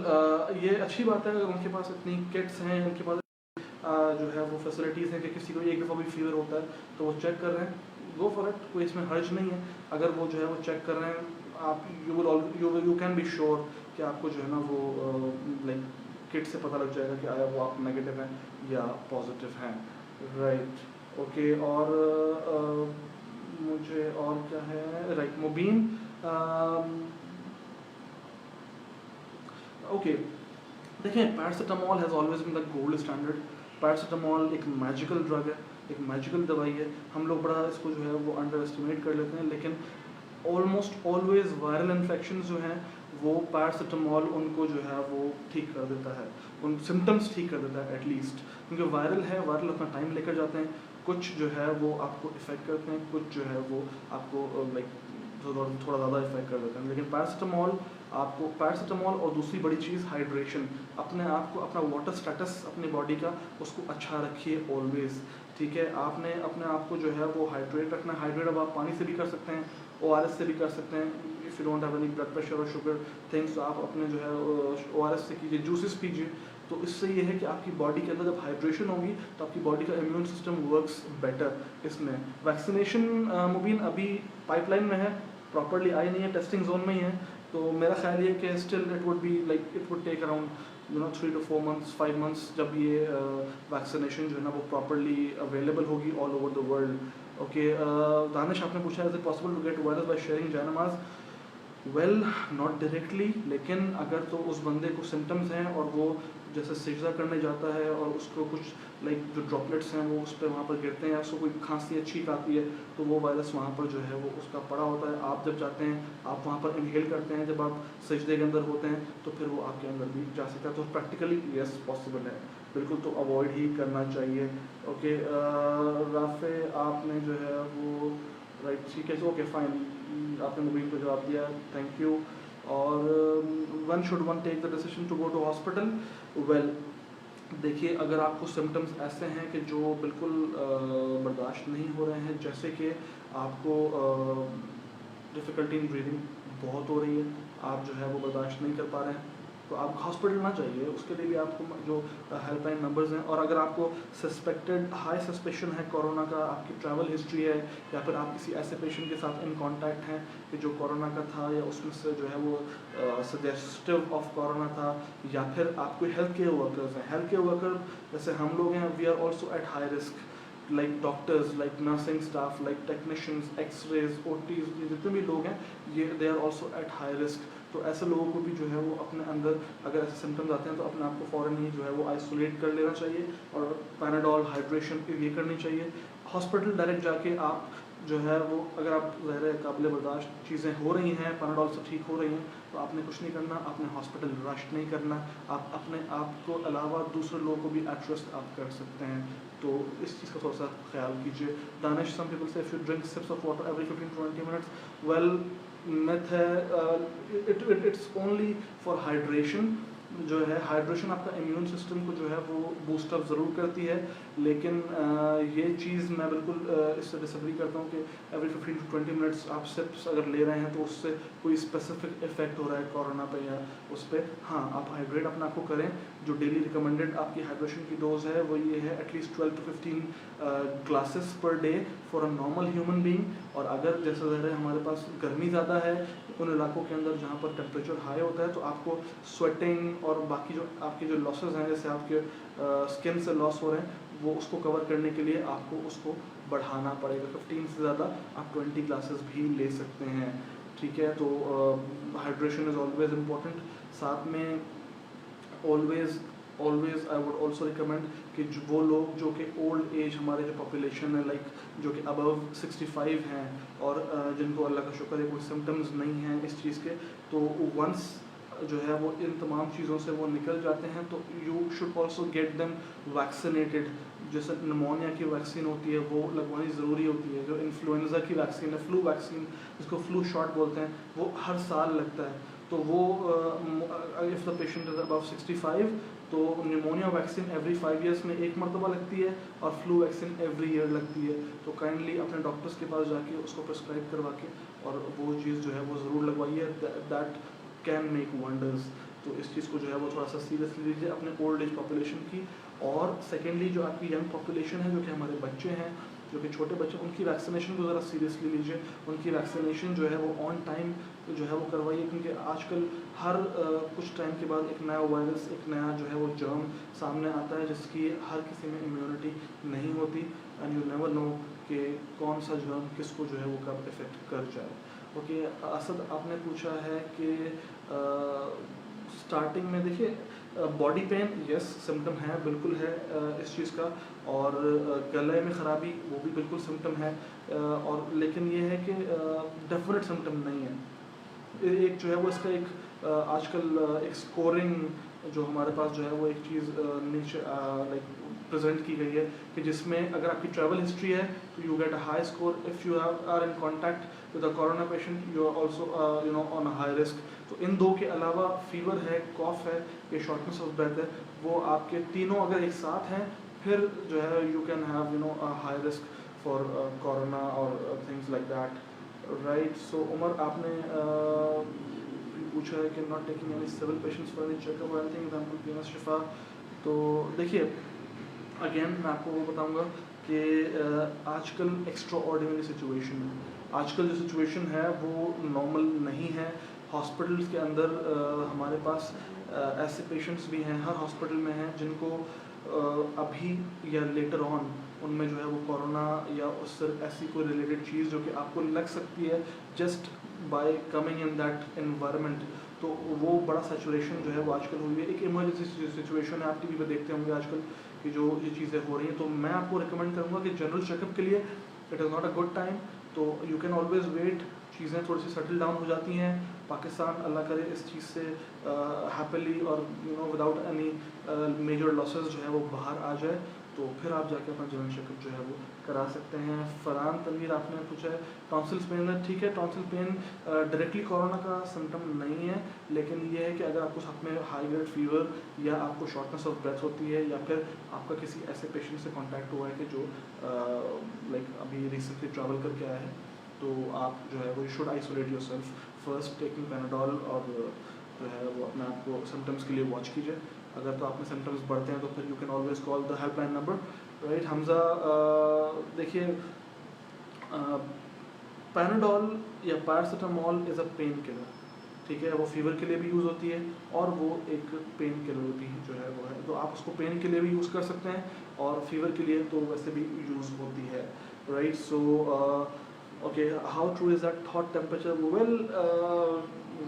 ये अच्छी बात है, अगर उनके पास इतनी किट्स हैं, उनके पास जो है वो फैसिलिटीज़ हैं कि किसी को एक दफ़ा भी फीवर होता है तो वो चेक कर रहे हैं, गो फॉर इट, कोई इसमें हर्ज नहीं है। अगर वो जो है वो चेक कर रहे हैं, आप यू कैन बी श्योर कि आपको जो है ना वो लाइक किट से पता लग जाएगा कि आया वो आप नेगेटिव हैं या पॉजिटिव हैं, राइट। ओके, और मुझे और क्या है, राइट, मुबीन ओके। देखिए, paracetamol has always been the gold standard. Paracetamol एक मैजिकल ड्रग है, एक मैजिकल दवाई है। हम लोग बड़ा इसको जो है वो अंडर एस्टिमेट कर लेते हैं, लेकिन ऑलमोस्ट ऑलवेज वायरल इन्फेक्शन जो हैं वो पैरासीटामोल उनको जो है वो ठीक कर देता है, उन सिम्टम्स ठीक कर देता है एटलीस्ट, क्योंकि वायरल है, वायरल अपना टाइम लेकर जाते हैं। कुछ जो है वो आपको इफ़ेक्ट करते हैं, कुछ जो है वो आपको लाइक थोड़ा ज़्यादा इफेक्ट कर देते हैं। लेकिन पैरासीटामोल और दूसरी बड़ी चीज़ हाइड्रेशन, अपने आप को, अपना वाटर स्टेटस अपनी बॉडी का उसको अच्छा रखिए ऑलवेज, ठीक है। आपने अपने आप को जो है वो हाइड्रेट रखना है। हाइड्रेट अब आप पानी से भी कर सकते हैं, ORS से भी कर सकते हैं। If you don't have any blood pressure और शुगर थिंग्स, तो आप अपने जो है ORS से कीजिए, जूसेस पीजिए। तो इससे ये है कि आपकी बॉडी के अंदर जब हाइड्रेशन होगी तो आपकी बॉडी का इम्यून सिस्टम वर्क्स बेटर। इसमें वैक्सीनेशन मुबीन अभी पाइपलाइन में है, प्रॉपरली आई नहीं है, टेस्टिंग जोन में ही है। तो मेरा ख्याल ये कि still it would be like it would take around 3 to 4 months 5 months जब ये वैक्सीनेशन जो है ना वो प्रॉपरली अवेलेबल होगी all over the world. Okay, Danish आपने पूछा is it possible to get virus by sharing जयनमाज? वेल, नॉट डायरेक्टली, लेकिन अगर तो उस बंदे को सिम्टम्स हैं और वो जैसे सिजदा करने जाता है और उसको कुछ लाइक जो ड्रॉपलेट्स हैं वो उस पर वहाँ पर गिरते हैं, या उसको कोई खांसी या छींक आती है, तो वो वायरस वहाँ पर जो है वो उसका पड़ा होता है। आप जब जाते हैं, आप वहाँ पर इनहेल करते हैं, जब आप सिजदे के अंदर होते हैं तो फिर वो आपके अंदर भी जा सकता है। तो प्रैक्टिकली यस पॉसिबल है, बिल्कुल, तो अवॉइड ही करना चाहिए। ओके, राफे आपने जो है वो राइट, ठीक है, ओके फाइन, आपने मुबीन को जवाब दिया, थैंक यू। और one should one take the decision to go to hospital? Well, देखिए, अगर आपको सिम्टम्स ऐसे हैं कि जो बिल्कुल बर्दाश्त नहीं हो रहे हैं, जैसे कि आपको डिफ़िकल्टी इन ब्रीदिंग बहुत हो रही है, आप जो है वो बर्दाश्त नहीं कर पा रहे हैं, तो आप हॉस्पिटल ना जाइए। उसके लिए भी आपको जो हेल्पलाइन नंबर्स हैं, और अगर आपको सस्पेक्टेड हाई सस्पेशन है कोरोना का, आपकी ट्रैवल हिस्ट्री है, या फिर आप किसी ऐसे पेशेंट के साथ इन कांटेक्ट हैं कि जो कोरोना का था, या उसमें से जो है वो सजेस्टिव ऑफ कोरोना था, या फिर आप कोई हेल्थ केयर वर्कर्स हैं, हेल्थ केयर वर्कर जैसे हम लोग हैं, we are also at high risk, like doctors, like nursing staff, like technicians, x-rays, OTs, जितने भी लोग हैं ये they are also at high risk. तो ऐसे लोगों को भी जो है वो अपने अंदर अगर ऐसे सिम्टम्स आते हैं तो अपने आप को फ़ौरन ही जो है वो आइसोलेट कर लेना चाहिए, और पैनाडोल, हाइड्रेशन ये करनी चाहिए। हॉस्पिटल डायरेक्ट जाके आप जो है वो, अगर आप ज़ाहिर काबिल बर्दाश्त चीज़ें हो रही हैं, पैनाडोल से ठीक हो रही हैं, तो आपने कुछ नहीं करना, आपने हॉस्पिटल रश नहीं करना, आप अपने आप को अलावा दूसरे लोगों को भी एट रिस्क आप कर सकते हैं। तो इस चीज़ का थोड़ा सा ख्याल कीजिए। Danish, some people say if you drink sips of water every 15-20 minutes, well, myth है, इट्स ओनली फॉर हाइड्रेशन, जो है हाइड्रेशन आपका इम्यून सिस्टम को जो है वो बूस्ट अप ज़रूर करती है, लेकिन ये चीज़ मैं बिल्कुल इससे डिसएग्री करता हूँ कि एवरी 15 to 20 मिनट्स आप सिप्स अगर ले रहे हैं तो उससे कोई स्पेसिफिक इफेक्ट हो रहा है कोरोना पे या उस पर। हाँ, आप हाइड्रेट अपना को करें। जो डेली रिकमेंडेड आपकी हाइड्रेशन की डोज है वो ये है at least 12 to 15 glasses per day for a normal human being. और अगर जैसे ज़रा हमारे पास गर्मी ज़्यादा है उन इलाकों के अंदर जहाँ पर टेम्परेचर हाई होता है, तो आपको स्वेटिंग और बाकी जो आपके जो लॉसेस हैं, जैसे आपके स्किन से लॉस हो रहे हैं, वो उसको कवर करने के लिए आपको उसको बढ़ाना पड़ेगा। 15 से ज़्यादा आप 20 ग्लासेस भी ले सकते हैं, ठीक है। तो हाइड्रेशन इज़ ऑलवेज इम्पॉर्टेंट। साथ में always I would also recommend कि वो लोग जो कि ओल्ड एज हमारे जो पॉपुलेशन है, लाइक जो कि अबव 65 हैं और जिनको अल्लाह का शुक्र है कोई सिम्टम्स नहीं हैं इस चीज़ के, तो वंस जो है वो इन तमाम चीज़ों से वो निकल जाते हैं, तो you should also get them vaccinated. जैसे निमोनिया की वैक्सीन होती है वो लगवानी ज़रूरी होती है, जो इन्फ्लुएंजा की वैक्सीन है, फ्लू वैक्सीन जिसको फ्लू शॉट बोलते हैं, वो हर साल लगता है। तो वो if the patient is above 65 तो निमोनिया वैक्सीन एवरी 5 ईयर्स में एक मरतबा लगती है और फ्लू वैक्सीन एवरी ईयर लगती है। तो काइंडली अपने डॉक्टर्स के पास जाके उसको प्रिस्क्राइब करवा के और वो चीज़ जो है वो ज़रूर लगवाइए, दैट कैन मेक वंडर्स। तो इस चीज़ को जो है वो थोड़ा सा सीरियसली लीजिए अपने ओल्ड एज पॉपुलेशन की। और सेकेंडली जो आपकी यंग पॉपुलेशन है, जो कि हमारे बच्चे हैं, जो कि छोटे बच्चे, उनकी वैक्सीनेशन को ज़रा सीरियसली लीजिए। उनकी वैक्सीनेशन जो है वो ऑन टाइम जो है वो करवाइए, क्योंकि आजकल हर कुछ टाइम के बाद एक नया वायरस, एक नया जो है वो जर्म सामने आता है जिसकी हर किसी में इम्यूनिटी नहीं होती, एंड यू नेवर नो कि कौन सा जर्म किसको जो है वो कब इफ़ेक्ट कर जाए। ओके, असद आपने पूछा है कि स्टार्टिंग में देखिए बॉडी पेन, यस सिम्टम है, बिल्कुल है इस चीज़ का। और गले में ख़राबी वो भी बिल्कुल सिम्टम है, और लेकिन ये है कि डेफिनेट सिम्टम नहीं है। एक जो है वो इसका एक आजकल एक स्कोरिंग जो हमारे पास जो है वो एक चीज़ नीचे लाइक प्रेजेंट की गई है कि जिसमें अगर आपकी ट्रैवल हिस्ट्री है तो you get a high score, if you are in contact with a corona patient you are also on a high risk. तो इन दो के अलावा फीवर है, कॉफ है, ये शॉर्टनेस ऑफ ब्रेथ है, वो आपके तीनों अगर एक साथ हैं फिर जो है you can have a high risk for corona और things like that, right. So Umar आपने पूछा है कि not taking any civil patients for any checkup और एनीथिंग, एग्जाम्पल पीएमएस शिफा। तो देखिए अगेन मैं आपको वो बताऊंगा कि आजकल एक्स्ट्रा ऑर्डिनरी सिचुएशन है। आजकल जो सिचुएशन है वो नॉर्मल नहीं है। हॉस्पिटल्स के अंदर हमारे पास ऐसे पेशेंट्स भी हैं, हर हॉस्पिटल में हैं, जिनको अभी या लेटर ऑन उनमें जो है वो कोरोना या उससे ऐसी कोई रिलेटेड चीज़ जो कि आपको लग सकती है just by coming in that environment, तो वो बड़ा सैचुरेशन जो है वो आजकल हुई है। एक इमरजेंसी सिचुएशन है, आप टीवी पे देखते होंगे आजकल कि जो ये चीज़ें हो रही हैं। तो मैं आपको रिकमेंड करूँगा कि जनरल चेकअप के लिए it is not a good time, तो यू कैन ऑलवेज वेट। चीज़ें थोड़ी सी सेटल डाउन हो जाती हैं, पाकिस्तान अल्लाह करे इस चीज़ से हैप्पीली और विदाउट एनी मेजर लॉसेस जो है वो बाहर आ जाए, तो फिर आप जाके अपना जनरल चेकअप जो है वो करा सकते हैं। फरहान तनवीर आपने पूछा है टॉन्सिल्स पेन है, ठीक है, टॉन्सिल पेन डायरेक्टली कोरोना का सिम्टम नहीं है, लेकिन ये है कि अगर आपको साथ में हाई ग्रेड फीवर या आपको शॉर्टनेस ऑफ ब्रेथ होती है या फिर आपका किसी ऐसे पेशेंट से कांटेक्ट हुआ है कि जो लाइक अभी रिसेंटली ट्रैवल करके आया है, तो आप जो है वो should isolate yourself first taking Panadol, और जो है वो अपने आप को सिम्टम्स के लिए वॉच कीजिए। अगर तो आप में सिम्टम्स बढ़ते हैं तो फिर you can always call the helpline number, right. Hamza देखिए पैनाडोल या paracetamol is a pain killer, ठीक है, वो फीवर के लिए भी यूज़ होती है और वो एक पेन किलर भी जो है वो है, तो आप उसको पेन के लिए भी यूज़ कर सकते हैं और फीवर के लिए तो वैसे भी यूज़ होती है, right. So okay, how true is that thought temperature, well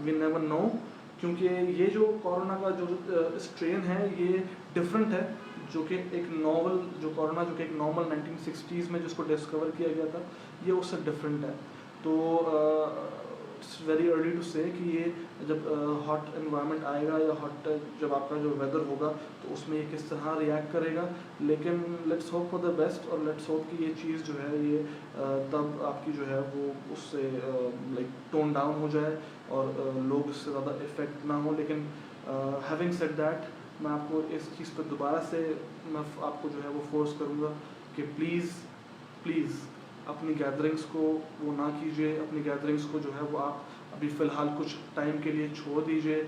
we never know, क्योंकि ये जो कोरोना का जो स्ट्रेन है ये डिफरेंट है, जो कि एक नॉवल जो कोरोना जो कि एक नॉर्मल 1960s में जिसको डिस्कवर किया गया था, ये उससे डिफरेंट है। तो इट्स वेरी अर्ली टू से कि ये जब हॉट एनवायरनमेंट आएगा या हॉट जब आपका जो वेदर होगा तो उसमें ये किस तरह रिएक्ट करेगा, लेकिन let's hope for the best और लेट्स होप कि ये चीज़ जो है ये तब आपकी जो है वो उससे लाइक टोन डाउन हो जाए और लोग इससे ज़्यादा इफ़ेक्ट ना हो। लेकिन हैविंग सेड दैट, मैं आपको इस चीज़ पर दोबारा से मैं आपको जो है वो फोर्स करूँगा कि प्लीज़ अपनी गैदरिंग्स को वो ना कीजिए, अपनी गैदरिंग्स को जो है वो आप अभी फ़िलहाल कुछ टाइम के लिए छोड़ दीजिए।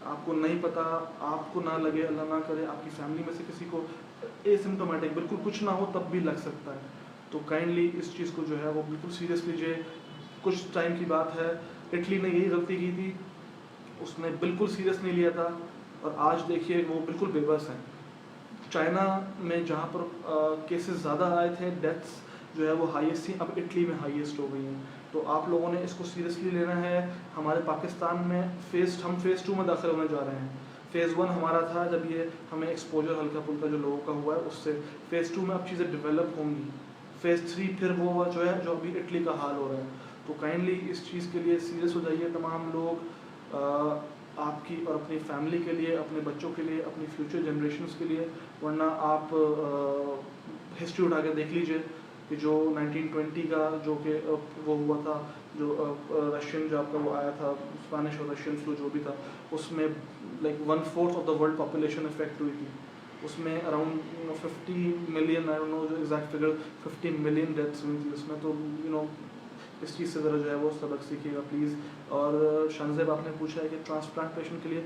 आपको नहीं पता, आपको ना लगे, अल्लाह ना करे, आपकी फैमिली में से किसी को एसिम्प्टोमेटिक बिल्कुल कुछ ना हो तब भी लग सकता है। तो काइंडली इस चीज़ को जो है वो बिल्कुल सीरियस लीजिए। कुछ टाइम की बात है, इटली ने यही गलती की थी, उसने बिल्कुल सीरियस नहीं लिया था और आज देखिए वो बिल्कुल बेबस हैं। चाइना में जहाँ पर केसेस ज़्यादा आए थे, डेथ्स जो है वो हाईएस्ट थी, अब इटली में हाईएस्ट हो गई हैं। तो आप लोगों ने इसको सीरियसली लेना है। हमारे पाकिस्तान में हम फेज़ 2 में दाखिल होने जा रहे हैं। फेज़ 1 हमारा था जब ये हमें एक्सपोजर हल्का फुल्का जो लोगों का हुआ है उससे। फेज़ 2 में अब चीज़ें डेवलप होंगी। फेज़ 3 फिर वो जो है जो अभी इटली का हाल हो रहा है। तो काइंडली इस चीज़ के लिए सीरियस हो जाइए तमाम लोग, आपकी और अपनी फैमिली के लिए, अपने बच्चों के लिए, अपनी फ्यूचर जनरेशन्स के लिए। वरना आप हिस्ट्री उठा के देख लीजिए कि जो 1920 का जो कि वो हुआ था, जो रशियन जो आपका वो आया था, स्पेनिश और रशियन फ्लू जो भी था, उसमें like 1/4 of the world population effect हुई थी। उसमें around 50 million, I don't know जो एग्जैक्ट फिगर, 50 मिलियन डेथ्स हुई थी उसमें। तो इस चीज़ से ज़रा जो है वो सबक सीखिएगा प्लीज़। और शानज़ेब आपने पूछा है कि ट्रांसप्लांट पेशेंट के लिए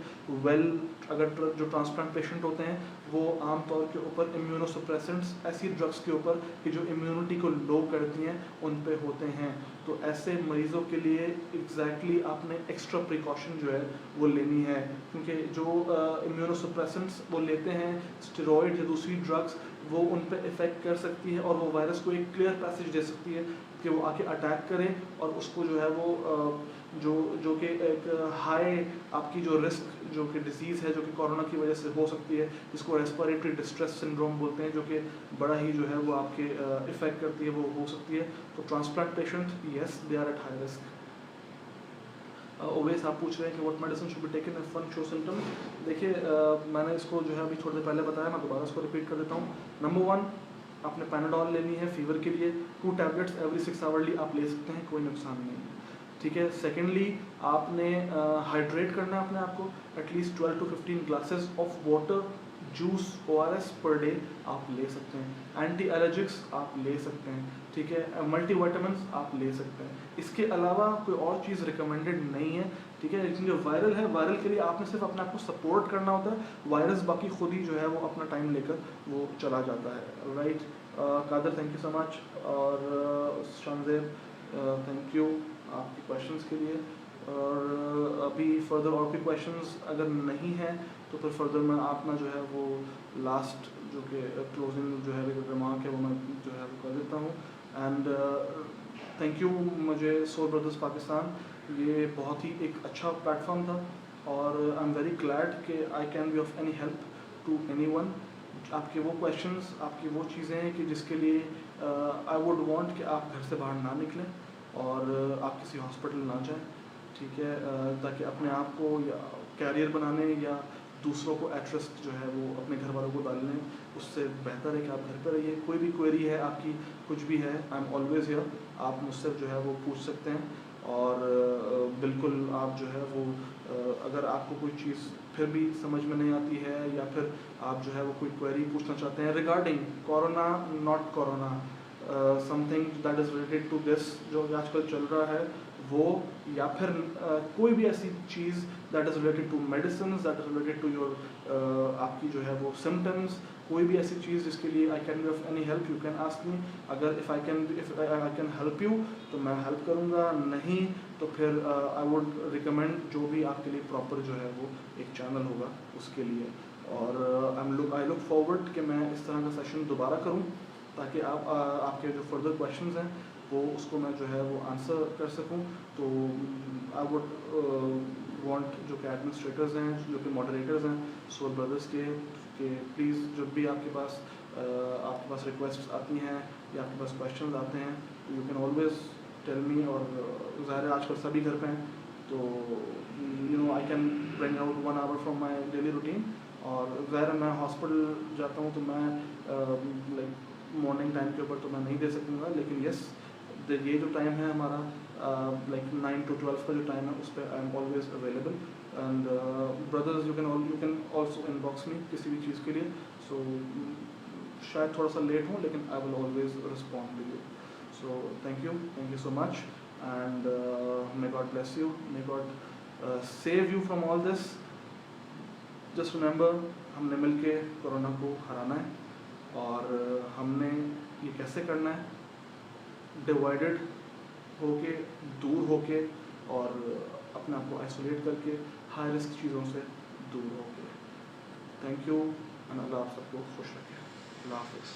अगर जो ट्रांसप्लांट पेशेंट होते हैं वो आम तौर के ऊपर इम्यूनोसप्रेसेंट्स, ऐसी ड्रग्स के ऊपर कि जो इम्यूनिटी को लो करती हैं उन पे होते हैं। तो ऐसे मरीज़ों के लिए एग्जैक्टली आपने एक्स्ट्रा प्रिकॉशन जो है वो लेनी है, क्योंकि जो इम्यूनोसप्रेसेंट्स वो लेते हैं, स्टेरॉइड या दूसरी ड्रग्स, वो उन पे इफ़ेक्ट कर सकती है और वो वायरस को एक क्लियर पैसेज दे सकती है कि वो आके अटैक करे और उसको जो है वो जो कि एक हाई आपकी जो रिस्क जो कि डिसीज़ है जो कि कोरोना की वजह से हो सकती है, जिसको रेस्पिरेटरी डिस्ट्रेस सिंड्रोम बोलते हैं, जो कि बड़ा ही जो है वो आपके इफ़ेक्ट करती है, वो हो सकती है। तो transplant patient, yes they are at high risk. Owais आप पूछ रहे हैं कि what medicine should be taken if one show symptom. देखिए मैंने इसको जो है अभी थोड़ी देर पहले बताया, मैं दोबारा इसको रिपीट कर देता हूँ। नंबर 1, आपने पैनाडोल लेनी है फीवर के लिए, 2 टैबलेट्स एवरी 6 आवर्ली आप ले सकते हैं, कोई नुकसान नहीं है, ठीक है। सेकेंडली आपने हाइड्रेट करना है अपने आप को, at least 12 to 15 glasses of water, juice, ORS per day आप ले सकते हैं। एंटी एलर्जिक्स आप ले सकते हैं, ठीक है। मल्टीविटामिन्स आप ले सकते हैं। इसके अलावा कोई और चीज़ रिकमेंडेड नहीं है, ठीक है। लेकिन जो वायरल है, वायरल के लिए आपने सिर्फ अपने आप को सपोर्ट करना होता है, वायरस बाकी खुद ही जो है वो अपना टाइम लेकर वो चला जाता है, right. Qadir thank you so much, और शानज़ेब थैंक यू आपके क्वेश्चंस के लिए। और अभी फर्दर और भी क्वेश्चंस अगर नहीं हैं तो फिर फर्दर मैं अपना जो है वो लास्ट जो कि क्लोजिंग जो है रिमार्क है वो मैं जो है वो कर देता हूँ। एंड थैंक यू, मुझे सोल ब्रदर्स पाकिस्तान ये बहुत ही एक अच्छा प्लेटफॉर्म था और आई एम वेरी ग्लैड कि I can be of any help to anyone. आपके वो क्वेश्चंस, आपकी वो चीज़ें हैं कि जिसके लिए आई वुड वांट कि आप घर से बाहर ना निकलें और आप किसी हॉस्पिटल ना जाएं, ठीक है, ताकि अपने आप को या कैरियर बनाने या दूसरों को एट रिस्क जो है वो अपने घर वालों को डालने, उससे बेहतर है कि आप घर पर रहिए। कोई भी क्वेरी है आपकी, कुछ भी है, आई एम ऑलवेज हियर, आप मुझसे जो है वो पूछ सकते हैं। और बिल्कुल आप जो है वो अगर आपको कोई चीज़ फिर भी समझ में नहीं आती है या फिर आप जो है वो कोई क्वेरी पूछना चाहते हैं regarding corona, not corona, something that is related to this जो आजकल चल रहा है वो, या फिर कोई भी ऐसी चीज़ that is related to medicine, that is related to your आपकी जो है वो सिम्टम्स, कोई भी ऐसी चीज़ जिसके लिए I can be of any help, you can ask me. अगर if I can help you तो मैं हेल्प करूँगा, नहीं तो फिर आई वुड रिकमेंड जो भी आपके लिए प्रॉपर जो है वो एक चैनल होगा उसके लिए। और आई लुक फॉरवर्ड कि मैं इस तरह का सेशन दोबारा करूँ ताकि आप आपके जो फर्दर क्वेश्चंस हैं वो उसको मैं जो है वो आंसर कर सकूं। तो आई वुड वांट जो कि एडमिनिस्ट्रेटर्स हैं, जो कि मॉडरेटर्स हैं सोल ब्रदर्स के, कि प्लीज़ जब भी आपके पास रिक्वेस्ट आती हैं या आपके पास क्वेश्चंस आते हैं तो you can always tell me. और ज़ाहिर है आजकल सभी घर पे हैं तो I can bring out 1 hour from my daily routine. और ज़ाहिर है मैं हॉस्पिटल जाता हूँ तो मैं लाइक मॉर्निंग टाइम के ऊपर तो मैं नहीं दे सकूँगा, लेकिन यस ये जो टाइम है हमारा लाइक 9 to 12 का जो टाइम है उस पर I am always available. And brothers you can also inbox मी किसी भी चीज़ के लिए. सो शायद थोड़ा सा लेट हूँ, लेकिन I will always respond to you. So thank you so much, and may God bless you, may God save you from all this. Just remember, हमने मिलके कोरोना को हराना है, और हमने ये कैसे करना है, डिवाइडेड होके, दूर होके, और अपने आप को आइसोलेट करके, हाई रिस्क चीज़ों से दूर होके. थैंक यू, एंड अल्लाह आप सबको खुश रखे. अल्लाह हाफिज़.